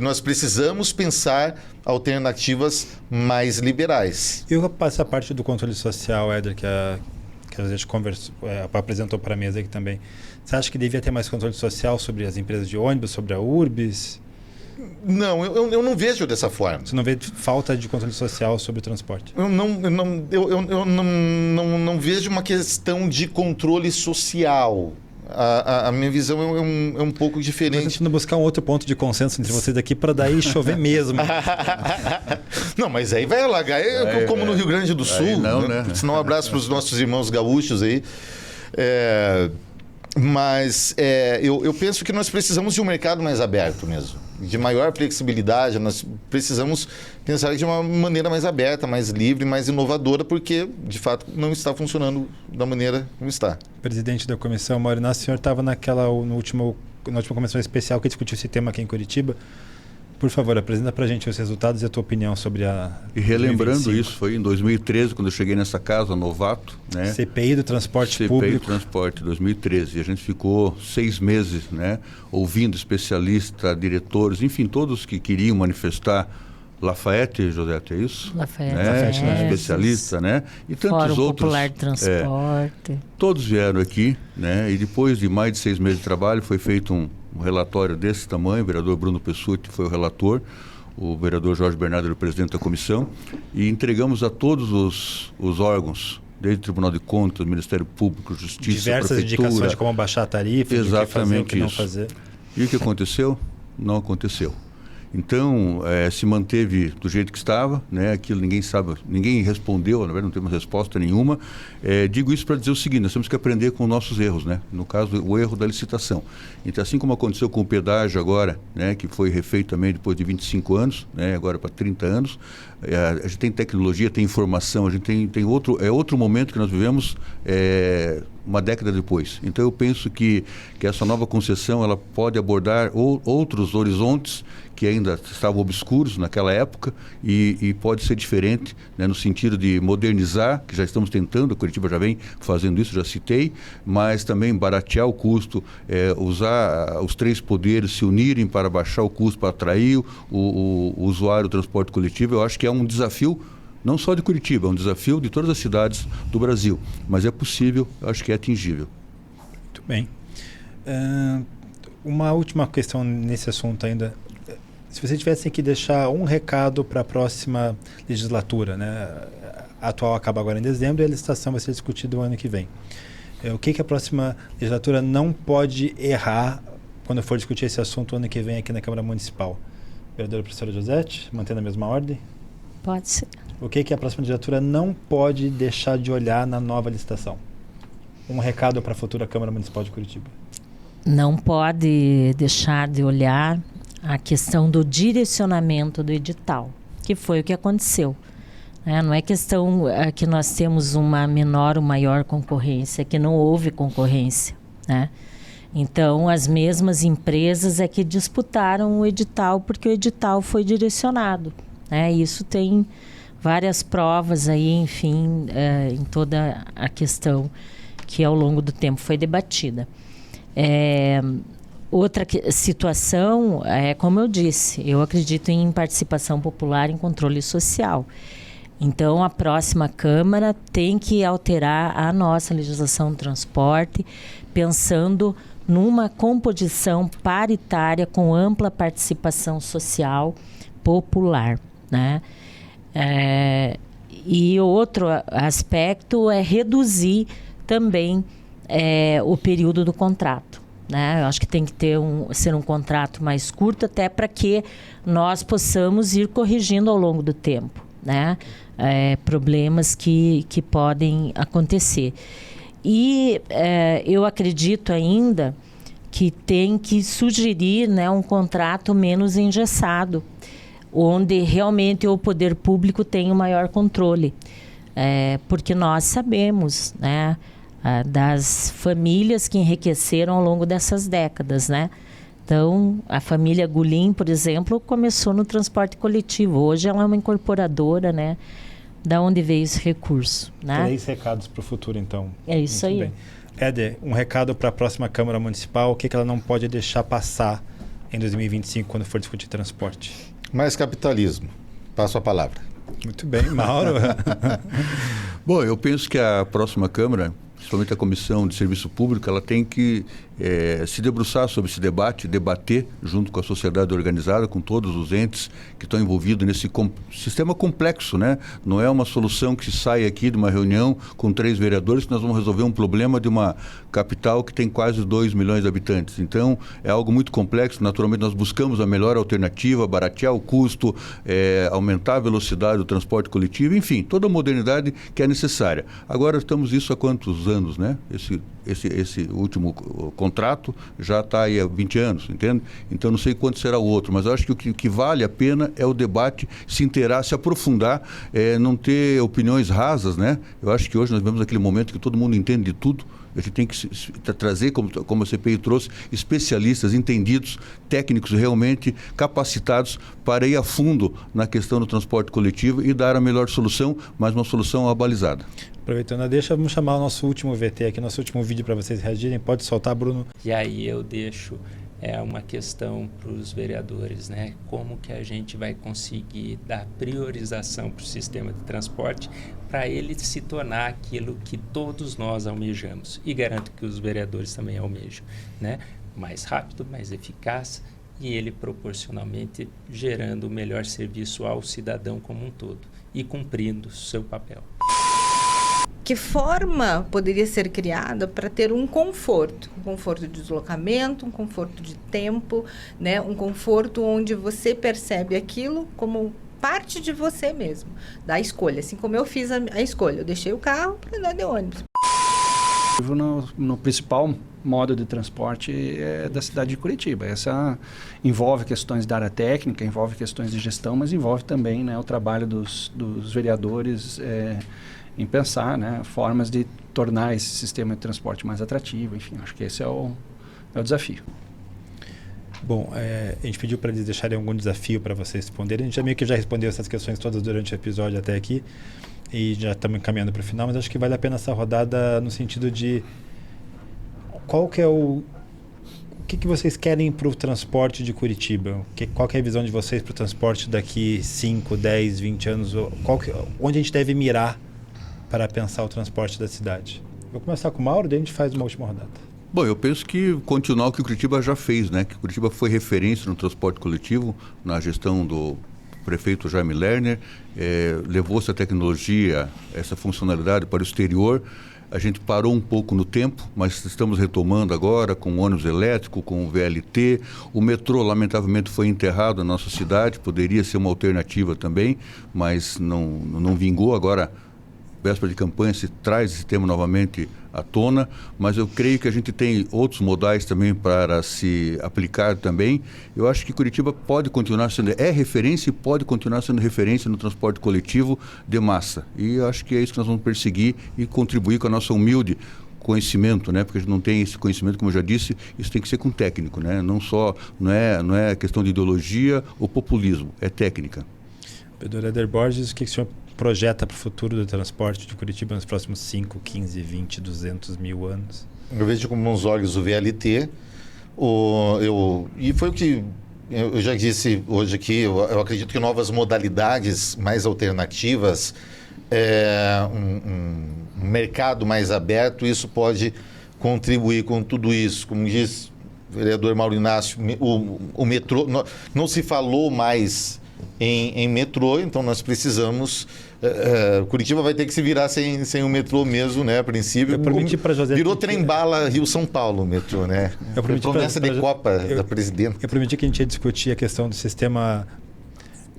nós precisamos pensar alternativas mais liberais. E essa parte do controle social, Éder, que a gente apresentou para a mesa aqui também. Você acha que devia ter mais controle social sobre as empresas de ônibus, sobre a Urbis? Não, eu não vejo dessa forma. Você não vê falta de controle social sobre o transporte? Eu não vejo uma questão de controle social. A minha visão é um pouco diferente. Estou tentando buscar um outro ponto de consenso entre vocês aqui para daí chover mesmo. Não, mas aí vai alagar, como no Rio Grande do Sul. Não, né? Senão um abraço para os nossos irmãos gaúchos aí. Mas eu penso que nós precisamos de um mercado mais aberto mesmo, de maior flexibilidade. Nós precisamos pensar de uma maneira mais aberta, mais livre, mais inovadora, porque de fato não está funcionando da maneira como está. Presidente da comissão, Mauro Inácio, o senhor estava na última comissão especial que discutiu esse tema aqui em Curitiba. Por favor, apresenta para a gente os resultados e a tua opinião sobre a... E relembrando 2025. Isso, foi em 2013, quando eu cheguei nessa casa, novato, né? CPI do transporte público. CPI do transporte, 2013. E a gente ficou 6 meses, né? Ouvindo especialistas, diretores, enfim, todos que queriam manifestar. Lafayette, Josete, é isso? Lafayette, especialista, né? E tantos Fórum outros. Popular de Transporte. Todos vieram aqui, né? E depois de mais de 6 meses de trabalho, foi feito um relatório desse tamanho. O vereador Bruno Pessutti foi o relator, o vereador Jorge Bernardo era o presidente da comissão, e entregamos a todos os órgãos desde o Tribunal de Contas, Ministério Público, Justiça, diversas Prefeitura. indicações de como baixar a tarifa, de o que fazer, o que não fazer. E o que aconteceu? Não aconteceu. Então, se manteve do jeito que estava, né? Aquilo ninguém sabe, ninguém respondeu, na verdade não temos resposta nenhuma. Digo isso para dizer o seguinte, nós temos que aprender com nossos erros, né? No caso, o erro da licitação. Então, assim como aconteceu com o pedágio agora, né? Que foi refeito também depois de 25 anos, né? Agora para 30 anos, a gente tem tecnologia, tem informação, a gente tem outro momento que nós vivemos, uma década depois. Então eu penso que essa nova concessão ela pode abordar outros horizontes que ainda estavam obscuros naquela época e pode ser diferente, né, no sentido de modernizar, que já estamos tentando, a Curitiba já vem fazendo isso, já citei, mas também baratear o custo, usar os três poderes, se unirem para baixar o custo, para atrair o usuário do transporte coletivo. Eu acho que é um desafio não só de Curitiba, é um desafio de todas as cidades do Brasil, mas é possível, acho que é atingível. Muito bem. Uma última questão nesse assunto ainda. Se você tivesse que deixar um recado para a próxima legislatura, né? A atual acaba agora em dezembro e a licitação vai ser discutida o ano que vem. O que a próxima legislatura não pode errar quando for discutir esse assunto o ano que vem aqui na Câmara Municipal? Vereadora professora Josete, mantendo a mesma ordem? Pode ser. O que a próxima legislatura não pode deixar de olhar na nova licitação? Um recado para a futura Câmara Municipal de Curitiba. Não pode deixar de olhar a questão do direcionamento do edital, que foi o que aconteceu. Não é questão que nós temos uma menor ou maior concorrência, que não houve concorrência, né? Então, as mesmas empresas é que disputaram o edital, porque o edital foi direcionado, né? Isso tem várias provas aí, enfim, em toda a questão que ao longo do tempo foi debatida. Outra situação, como eu disse, eu acredito em participação popular, em controle social. Então, a próxima Câmara tem que alterar a nossa legislação do transporte, pensando numa composição paritária com ampla participação social popular, né? E outro aspecto é reduzir também o período do contrato, né? Eu acho que tem que ser um contrato mais curto, até para que nós possamos ir corrigindo ao longo do tempo, né? Problemas que podem acontecer. E eu acredito ainda que tem que sugerir, né, um contrato menos engessado, onde realmente o poder público tem o maior controle. Porque nós sabemos, né, das famílias que enriqueceram ao longo dessas décadas, né? Então, a família Gulim, por exemplo, começou no transporte coletivo. Hoje ela é uma incorporadora, né? Da onde veio esse recurso, né? 3 recados para o futuro, então. É isso aí. Bem. Éder, um recado para a próxima Câmara Municipal, o que ela não pode deixar passar em 2025 quando for discutir transporte? Mais capitalismo. Passo a palavra. Muito bem, Mauro. Bom, eu penso que a próxima Câmara, principalmente a Comissão de Serviço Público, ela tem que se debruçar sobre esse debate, debater junto com a sociedade organizada, com todos os entes que estão envolvidos nesse sistema complexo, né? Não é uma solução que sai aqui de uma reunião com 3 vereadores que nós vamos resolver um problema de uma capital que tem quase 2 milhões de habitantes. Então, é algo muito complexo. Naturalmente, nós buscamos a melhor alternativa, baratear o custo, aumentar a velocidade do transporte coletivo, enfim, toda a modernidade que é necessária. Agora, estamos isso há quantos anos, né? Esse último contrato já está aí há 20 anos, entende? Então não sei quanto será o outro, mas eu acho que o que vale a pena é o debate, se inteirar, se aprofundar, não ter opiniões rasas, né? Eu acho que hoje nós vemos aquele momento que todo mundo entende de tudo. A gente tem que trazer, como a CPI trouxe, especialistas, entendidos, técnicos realmente capacitados para ir a fundo na questão do transporte coletivo e dar a melhor solução, mas uma solução abalizada. Aproveitando a deixa, vamos chamar o nosso último VT aqui, nosso último vídeo para vocês reagirem. Pode soltar, Bruno. E aí eu deixo uma questão para os vereadores, né? Como que a gente vai conseguir dar priorização para o sistema de transporte para ele se tornar aquilo que todos nós almejamos. E garanto que os vereadores também almejam, né? Mais rápido, mais eficaz e ele proporcionalmente gerando o melhor serviço ao cidadão como um todo e cumprindo seu papel. que forma poderia ser criada para ter um conforto de deslocamento, um conforto de tempo, né? Um conforto onde você percebe aquilo como parte de você mesmo, da escolha. Assim como eu fiz a escolha, eu deixei o carro para andar de ônibus. No principal modo de transporte da cidade de Curitiba. Essa envolve questões da área técnica, envolve questões de gestão, mas envolve também, né, o trabalho dos vereadores em pensar, né, formas de tornar esse sistema de transporte mais atrativo. Enfim, acho que esse é o desafio. Bom, a gente pediu para eles deixarem algum desafio para vocês responderem. A gente meio que já respondeu essas questões todas durante o episódio até aqui e já estamos encaminhando para o final, mas acho que vale a pena essa rodada no sentido de qual que é o que vocês querem para o transporte de Curitiba? Qual que é a visão de vocês para o transporte daqui 5, 10, 20 anos? Onde a gente deve mirar para pensar o transporte da cidade? Vou começar com o Mauro, daí a gente faz uma última rodada. Bom, eu penso que continuar o que Curitiba já fez, né? Que Curitiba foi referência no transporte coletivo, na gestão do prefeito Jaime Lerner, levou essa tecnologia, essa funcionalidade para o exterior. A gente parou um pouco no tempo, mas estamos retomando agora com o ônibus elétrico, com o VLT. O metrô, lamentavelmente, foi enterrado na nossa cidade, poderia ser uma alternativa também, mas não vingou. Agora, véspera de campanha, se traz esse tema novamente à tona, mas eu creio que a gente tem outros modais também para se aplicar também. Eu acho que Curitiba pode continuar sendo, referência e pode continuar sendo referência no transporte coletivo de massa. E eu acho que é isso que nós vamos perseguir e contribuir com a nossa humilde conhecimento, né? Porque a gente não tem esse conhecimento, como eu já disse, isso tem que ser com técnico, né? Não é questão de ideologia ou populismo, é técnica. Pedro Éder Borges, o que o senhor projeta para o futuro do transporte de Curitiba nos próximos 5, 15, 20, 200 mil anos? Eu vejo com bons olhos o VLT. E foi o que eu já disse hoje aqui, eu acredito que novas modalidades mais alternativas, um mercado mais aberto, isso pode contribuir com tudo isso. Como diz o vereador Mauro Inácio, o metrô, não se falou mais em metrô, então nós precisamos... Curitiba vai ter que se virar sem o metrô mesmo, né? A princípio. Eu prometi para José... Virou trem-bala Rio-São Paulo o metrô, né? Promessa de Copa da presidenta. Eu prometi que a gente ia discutir a questão do sistema...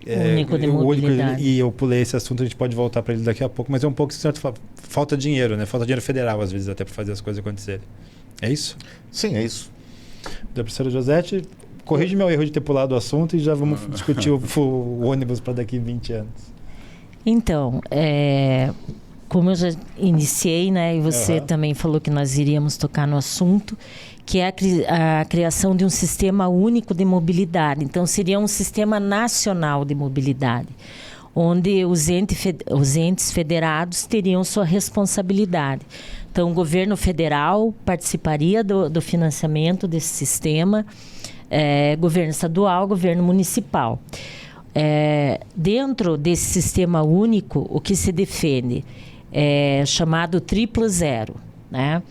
único de mobilidade. E eu pulei esse assunto, a gente pode voltar para ele daqui a pouco, mas é um pouco certo, falta dinheiro, né? Falta dinheiro federal, às vezes, até para fazer as coisas acontecerem. É isso? Sim, é isso. Da professora Josete, corrige meu erro de ter pulado o assunto e já vamos discutir o ônibus para daqui 20 anos. Então, como eu já iniciei, né, e você também falou que nós iríamos tocar no assunto, que é a criação de um sistema único de mobilidade. Então, seria um sistema nacional de mobilidade, onde os entes federados teriam sua responsabilidade. Então, o governo federal participaria do financiamento desse sistema, governo estadual, governo municipal. Dentro desse sistema único, o que se defende é chamado triplo zero, né?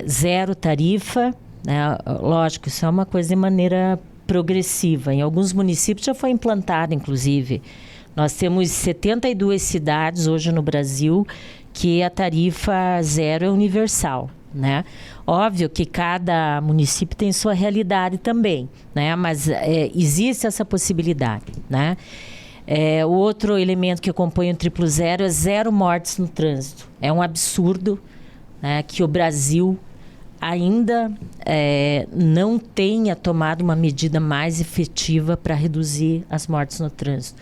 Zero tarifa, né? Lógico, isso é uma coisa de maneira progressiva. Em alguns municípios já foi implantado, inclusive. Nós temos 72 cidades hoje no Brasil que a tarifa zero é universal, né? Óbvio que cada município tem sua realidade também, né? Mas existe essa possibilidade, né? O outro elemento que compõe o triplo zero é 0 mortes no trânsito. É um absurdo, né, que o Brasil ainda não tenha tomado uma medida mais efetiva para reduzir as mortes no trânsito.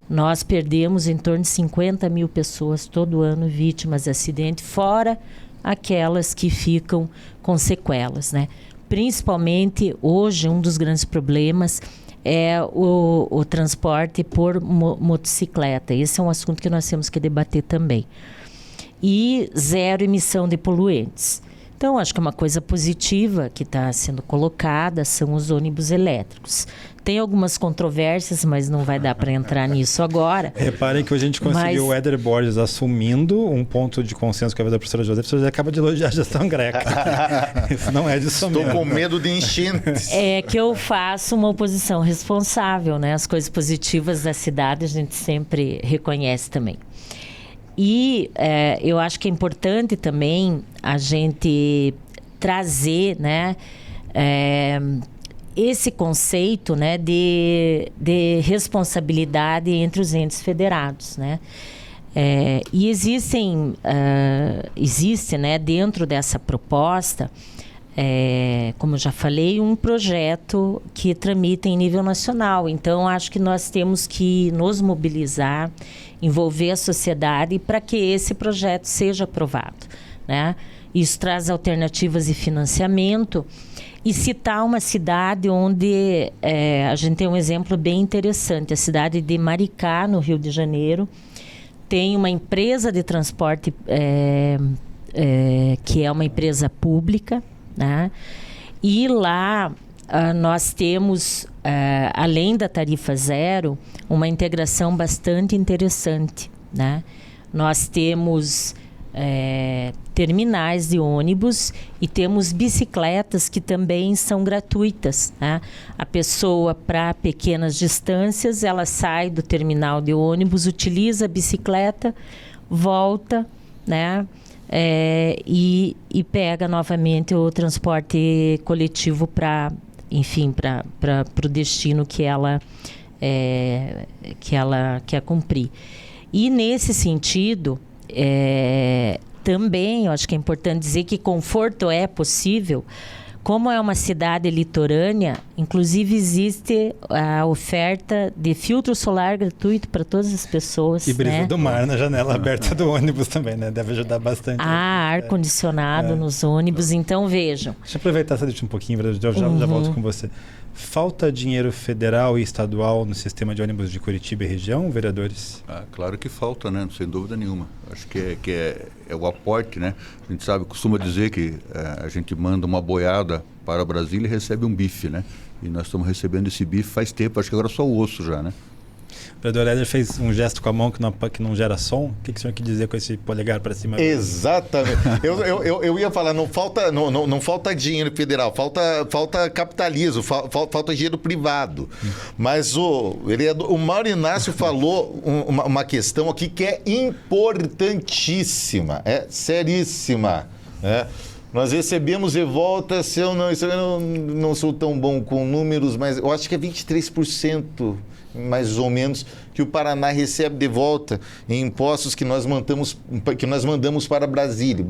Nós perdemos em torno de 50 mil pessoas todo ano vítimas de acidente, fora aquelas que ficam com sequelas, né? Principalmente hoje um dos grandes problemas é o transporte por motocicleta. Esse é um assunto que nós temos que debater também. E 0 emissão de poluentes. Então, acho que uma coisa positiva que está sendo colocada são os ônibus elétricos. Tem algumas controvérsias, mas não vai dar para entrar nisso agora. Reparem que hoje a gente conseguiu o Éder Borges assumindo um ponto de consenso com a da professora José. A professora acaba de elogiar a gestão greca. Isso não é disso mesmo. Estou com medo de enchentes. É que eu faço uma oposição responsável, né? As coisas positivas da cidade a gente sempre reconhece também. E eu acho que é importante também a gente trazer, né, esse conceito, né, de responsabilidade entre os entes federados, né? E existe, né, dentro dessa proposta, como eu já falei, um projeto que tramita em nível nacional. Então, acho que nós temos que nos mobilizar, envolver a sociedade para que esse projeto seja aprovado, né? Isso traz alternativas de financiamento. E citar uma cidade onde a gente tem um exemplo bem interessante, a cidade de Maricá, no Rio de Janeiro. Tem uma empresa de transporte que é uma empresa pública, né? E lá nós temos, além da tarifa zero, uma integração bastante interessante, né? Nós temos terminais de ônibus e temos bicicletas que também são gratuitas, né? A pessoa, para pequenas distâncias, ela sai do terminal de ônibus, utiliza a bicicleta, volta, né? E pega novamente o transporte coletivo para o destino que ela quer cumprir. E nesse sentido, também eu acho que é importante dizer que conforto é possível. Como é uma cidade litorânea, inclusive existe a oferta de filtro solar gratuito para todas as pessoas. E brisa, né? do mar na janela aberta do ônibus também, né? Deve ajudar bastante. Ar-condicionado nos ônibus, então vejam. Deixa eu aproveitar essa deixa um pouquinho, já volto com você. Falta dinheiro federal e estadual no sistema de ônibus de Curitiba e região, vereadores? Claro que falta, né? Sem dúvida nenhuma. Acho que é o aporte, né? A gente costuma dizer que a gente manda uma boiada para Brasília e recebe um bife, né? E nós estamos recebendo esse bife faz tempo, acho que agora é só o osso já, né? O vereador Éder fez um gesto com a mão que não gera som. O que o senhor quer dizer com esse polegar para cima? Exatamente. eu ia falar, não falta dinheiro federal, falta capitalismo, falta dinheiro privado. Mas o Mauro Inácio falou uma questão aqui que é importantíssima, seríssima, né? Nós recebemos de volta, eu não sou tão bom com números, mas eu acho que é 23%, mais ou menos, que o Paraná recebe de volta em impostos que nós mandamos para Brasília.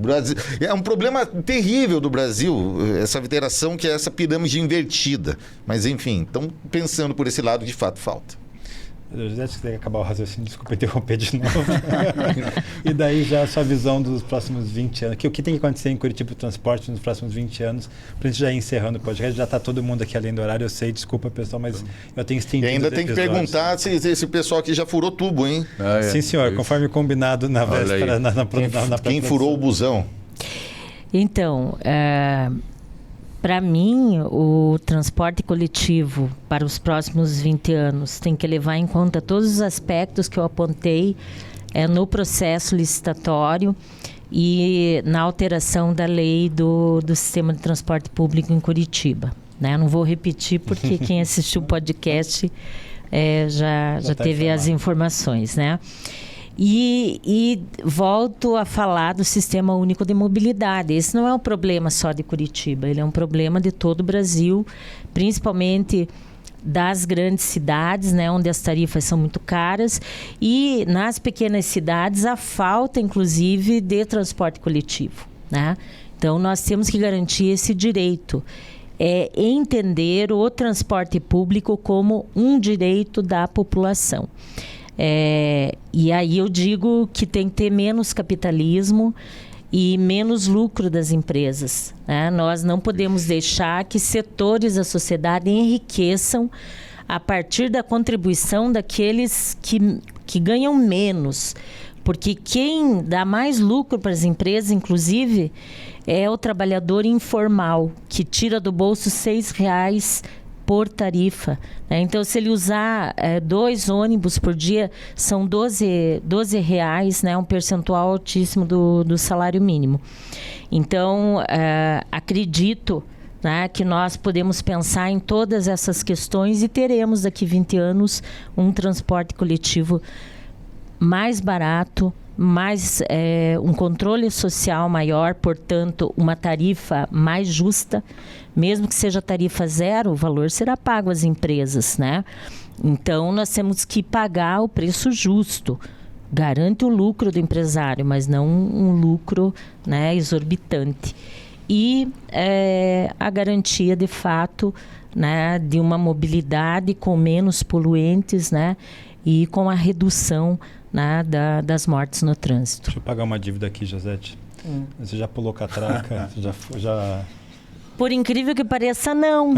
É um problema terrível do Brasil, essa alteração, que é essa pirâmide invertida. Mas, enfim, estamos pensando por esse lado, de fato, falta. José, se quiser acabar o raciocínio, desculpa interromper de novo. E daí já a sua visão dos próximos 20 anos. O que tem que acontecer em Curitiba Transporte nos próximos 20 anos, para a gente já ir encerrando o podcast. Já está todo mundo aqui além do horário, eu sei, desculpa pessoal, mas eu tenho estendido. E ainda tem que perguntar se esse pessoal aqui já furou tubo, hein? Sim, senhor, conforme combinado na véspera. Quem furou o busão? Então, para mim, o transporte coletivo para os próximos 20 anos tem que levar em conta todos os aspectos que eu apontei no processo licitatório e na alteração da lei do sistema de transporte público em Curitiba, né? Não vou repetir porque quem assistiu o podcast já teve as informações, né? E volto a falar do Sistema Único de Mobilidade. Esse não é um problema só de Curitiba, ele é um problema de todo o Brasil, principalmente das grandes cidades, né, onde as tarifas são muito caras, e nas pequenas cidades a falta, inclusive, de transporte coletivo, né? Então, nós temos que garantir esse direito. Entender o transporte público como um direito da população. E aí eu digo que tem que ter menos capitalismo e menos lucro das empresas, né? Nós não podemos deixar que setores da sociedade enriqueçam a partir da contribuição daqueles que ganham menos. Porque quem dá mais lucro para as empresas, inclusive, é o trabalhador informal, que tira do bolso R$6 por tarifa, né? Então, se ele usar 2 ônibus por dia, são R$12, né? Um percentual altíssimo do salário mínimo. Então, acredito, né, que nós podemos pensar em todas essas questões e teremos daqui 20 anos um transporte coletivo mais barato, mais um controle social maior, portanto, uma tarifa mais justa. Mesmo que seja tarifa zero, o valor será pago às empresas, né? Então, nós temos que pagar o preço justo. Garante o lucro do empresário, mas não um lucro, né, exorbitante. E a garantia, de fato, né, de uma mobilidade com menos poluentes, né, e com a redução, né, das mortes no trânsito. Deixa eu pagar uma dívida aqui, Josete. Você já pulou catraca? Você já... Por incrível que pareça, não.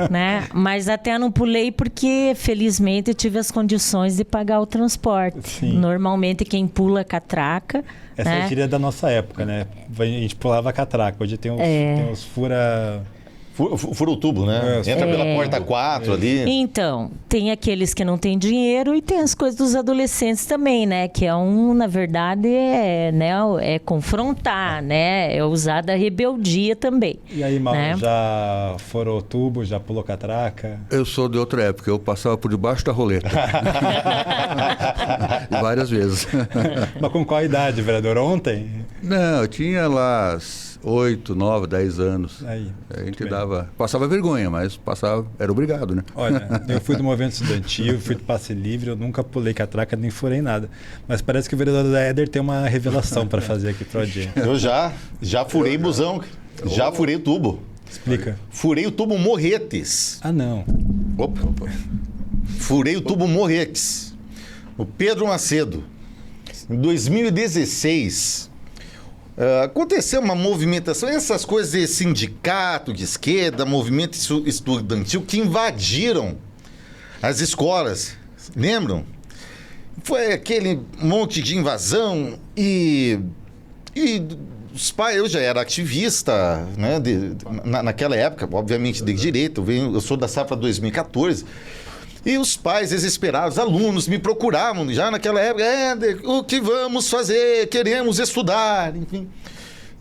Né? Mas até não pulei porque, felizmente, eu tive as condições de pagar o transporte. Sim. Normalmente, quem pula catraca... Essa é a gíria da nossa época, né? A gente pulava catraca. Hoje tem uns fura... Fura o tubo, né? Entra pela porta 4 ali. Então, tem aqueles que não têm dinheiro e tem as coisas dos adolescentes também, né? Que na verdade, é confrontar, né? É usar da rebeldia também. E aí, Mauro, né? Já furou o tubo, já pulou catraca? Eu sou de outra época, eu passava por debaixo da roleta. Várias vezes. Mas com qual idade, vereador? Ontem? Não, eu tinha lá 8, 9, 10 anos. Aí, a gente passava vergonha, mas passava, era obrigado, né? Olha, eu fui do movimento estudantil, fui do passe livre, eu nunca pulei catraca, nem furei nada. Mas parece que o vereador da Éder tem uma revelação para fazer aqui para o dia. Eu já furei busão, já furei o tubo. Explica. Furei o tubo Morretes. Ah, não. Opa. Furei o tubo Morretes. O Pedro Macedo. Em 2016... aconteceu uma movimentação, essas coisas de sindicato de esquerda, movimento estudantil que invadiram as escolas, lembram? Foi aquele monte de invasão e os pais, eu já era ativista, né, naquela época, obviamente de direita, eu sou da safra 2014. E os pais desesperados, alunos me procuravam já naquela época, o que vamos fazer? Queremos estudar, enfim.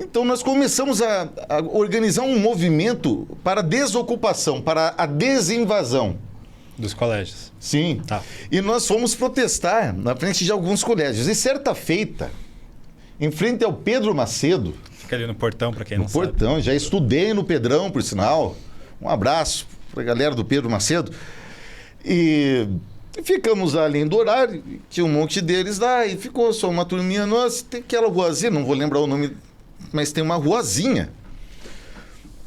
Então nós começamos a organizar um movimento para a desocupação, para a desinvasão. Dos colégios. Sim. Tá. E nós fomos protestar na frente de alguns colégios. E certa feita, em frente ao Pedro Macedo... Fica ali no portão, para quem não sabe. No portão, já estudei no Pedrão, por sinal. Um abraço para a galera do Pedro Macedo. E ficamos além do horário, tinha um monte deles lá, e ficou só uma turminha nossa. Tem aquela ruazinha, não vou lembrar o nome, mas tem uma ruazinha.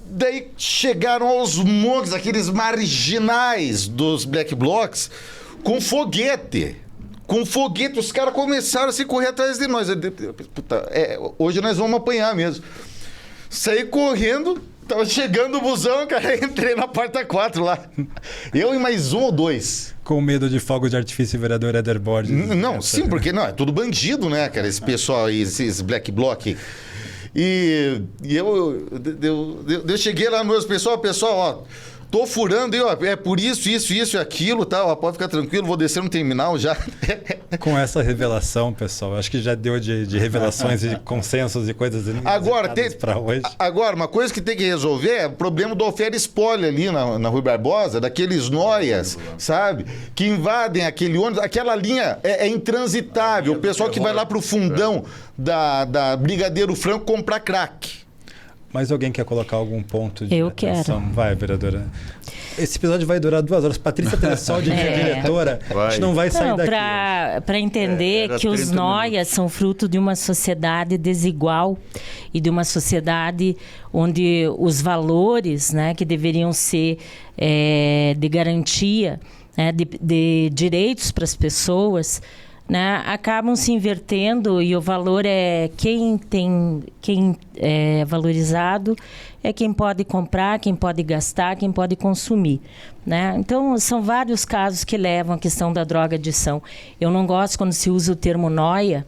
Daí chegaram aos montes, aqueles marginais dos Black Blocs, com foguete. Com foguete, os caras começaram a se correr atrás de nós. Puta, hoje nós vamos apanhar mesmo. Saí correndo. Tava chegando o busão, cara, entrei na porta 4 lá. Eu e mais um ou dois. Com medo de fogos de artifício, vereador Éder Borges. Não, sim, porque não, é tudo bandido, né, cara? Esse pessoal aí, esses Black Bloc. E eu cheguei lá no pessoal, ó, tô furando, e ó, é por isso e aquilo, tá? Ó, pode ficar tranquilo, vou descer no terminal já. Com essa revelação, pessoal, acho que já deu de revelações e consensos e coisas agora para hoje. Agora, uma coisa que tem que resolver é o problema do alfer spoiler ali na Rui Barbosa, daqueles noias, sabe? Que invadem aquele ônibus, aquela linha é intransitável. O pessoal que vai lá pro fundão da Brigadeiro Franco comprar crack. Mais alguém quer colocar algum ponto de atenção? Quero. Vai, vereadora. Esse episódio vai durar 2 horas. Patrícia Tessol, diretora, a gente não vai sair daqui. Para entender que os noias são fruto de uma sociedade desigual e de uma sociedade onde os valores, né, que deveriam ser de garantia, né, de direitos para as pessoas, né, acabam se invertendo, e o valor quem é valorizado é quem pode comprar, quem pode gastar, quem pode consumir, né? Então, são vários casos que levam à questão da drogadição. Eu não gosto quando se usa o termo noia,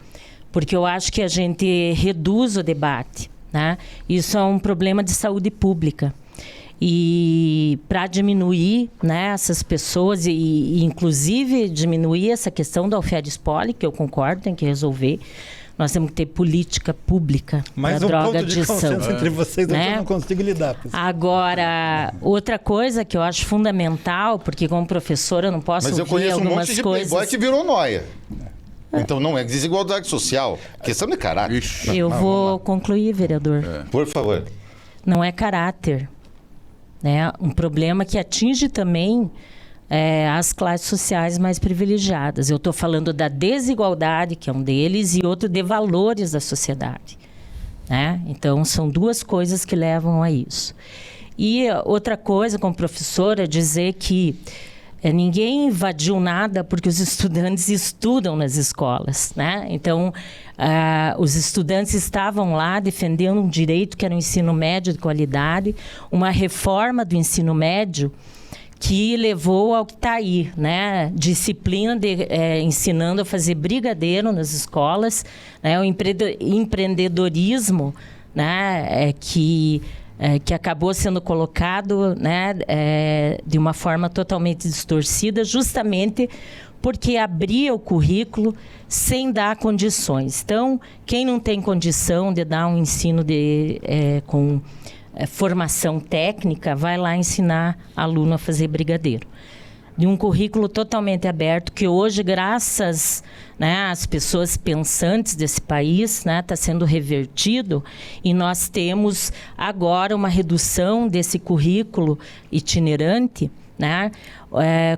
porque eu acho que a gente reduz o debate, né? Isso é um problema de saúde pública. E para diminuir, né, essas pessoas e inclusive diminuir essa questão do alferes-poli, que eu concordo, tem que resolver, nós temos que ter política pública para drogadição. Mas um ponto de consenso entre vocês, né? Eu não consigo lidar. Agora, outra coisa que eu acho fundamental, porque como professora eu não posso ouvir algumas coisas... Mas eu conheço um monte de playboy que virou noia. Então não é desigualdade social, questão de caráter. Ixi. Eu vou concluir, vereador. Por favor. Não é caráter. Né? Um problema que atinge também as classes sociais mais privilegiadas. Eu estou falando da desigualdade, que é um deles, e outro de valores da sociedade. Né? Então, são duas coisas que levam a isso. E outra coisa, como professora, é dizer que ninguém invadiu nada porque os estudantes estudam nas escolas. Né? Então, os estudantes estavam lá defendendo um direito que era o ensino médio de qualidade, uma reforma do ensino médio que levou ao que está aí, né? Disciplina ensinando a fazer brigadeiro nas escolas, né? O empreendedorismo, né? Que acabou sendo colocado, né? De uma forma totalmente distorcida, justamente porque abria o currículo sem dar condições. Então, quem não tem condição de dar um ensino com formação técnica, vai lá ensinar aluno a fazer brigadeiro. De um currículo totalmente aberto, que hoje, graças, né, às pessoas pensantes desse país, né, está sendo revertido, e nós temos agora uma redução desse currículo itinerante, né,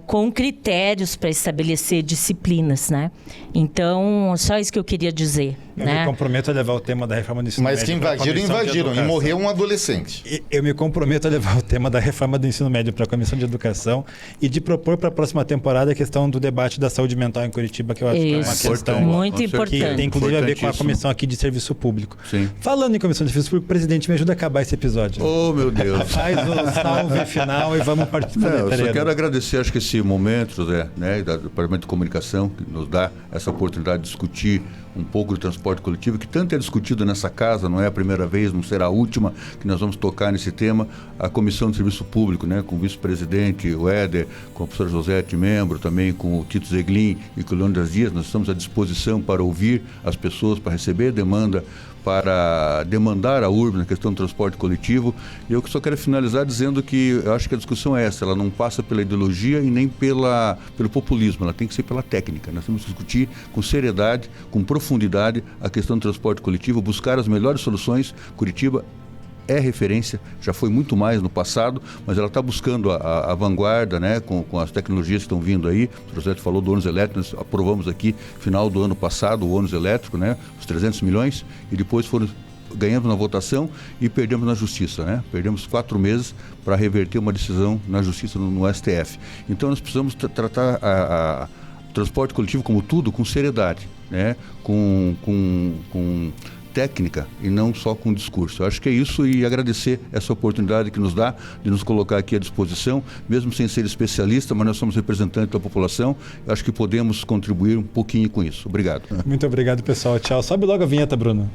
com critérios para estabelecer disciplinas, né? Então, só isso que eu queria dizer. Eu né? me comprometo a levar o tema da reforma do ensino Mas médio. que invadiram e morreu um adolescente. Eu me comprometo a levar o tema da reforma do ensino médio para a Comissão de Educação e de propor para a próxima temporada a questão do debate da saúde mental em Curitiba, que eu acho que é uma questão muito que importante. tem inclusive a ver com a Comissão aqui de Serviço Público. Sim. Falando em Comissão de Serviço Público, presidente, me ajuda a acabar esse episódio. Oh, meu Deus. Faz o salve final e vamos partir para Eu só quero agradecer, acho que esse momento, né, do Departamento de Comunicação, que nos dá essa oportunidade de discutir um pouco do transporte coletivo, que tanto é discutido nessa casa, não é a primeira vez, não será a última que nós vamos tocar nesse tema. A Comissão de Serviço Público, né, com o vice-presidente, o Éder, com a professora Josete, membro, também com o Tito Zeglin e com o Leandro Dias, nós estamos à disposição para ouvir as pessoas, para receber demanda, para demandar a URB na questão do transporte coletivo. E eu só quero finalizar dizendo que eu acho que a discussão é essa, ela não passa pela ideologia e nem pelo populismo, ela tem que ser pela técnica. Nós temos que discutir com seriedade, com profundidade a questão do transporte coletivo, buscar as melhores soluções. Curitiba é referência, já foi muito mais no passado, mas ela está buscando a vanguarda, né, com as tecnologias que estão vindo aí. O José falou do ônibus elétrico, nós aprovamos aqui, final do ano passado, o ônibus elétrico, né, os 300 milhões, e depois ganhamos na votação e perdemos na Justiça, né? Perdemos 4 meses para reverter uma decisão na Justiça, no STF. Então nós precisamos tratar o transporte coletivo como tudo, com seriedade, né? Com técnica e não só com discurso. Eu acho que é isso, e agradecer essa oportunidade que nos dá de nos colocar aqui à disposição, mesmo sem ser especialista, mas nós somos representantes da população. Eu acho que podemos contribuir um pouquinho com isso. Obrigado. Muito obrigado, pessoal. Tchau. Sobe logo a vinheta, Bruno.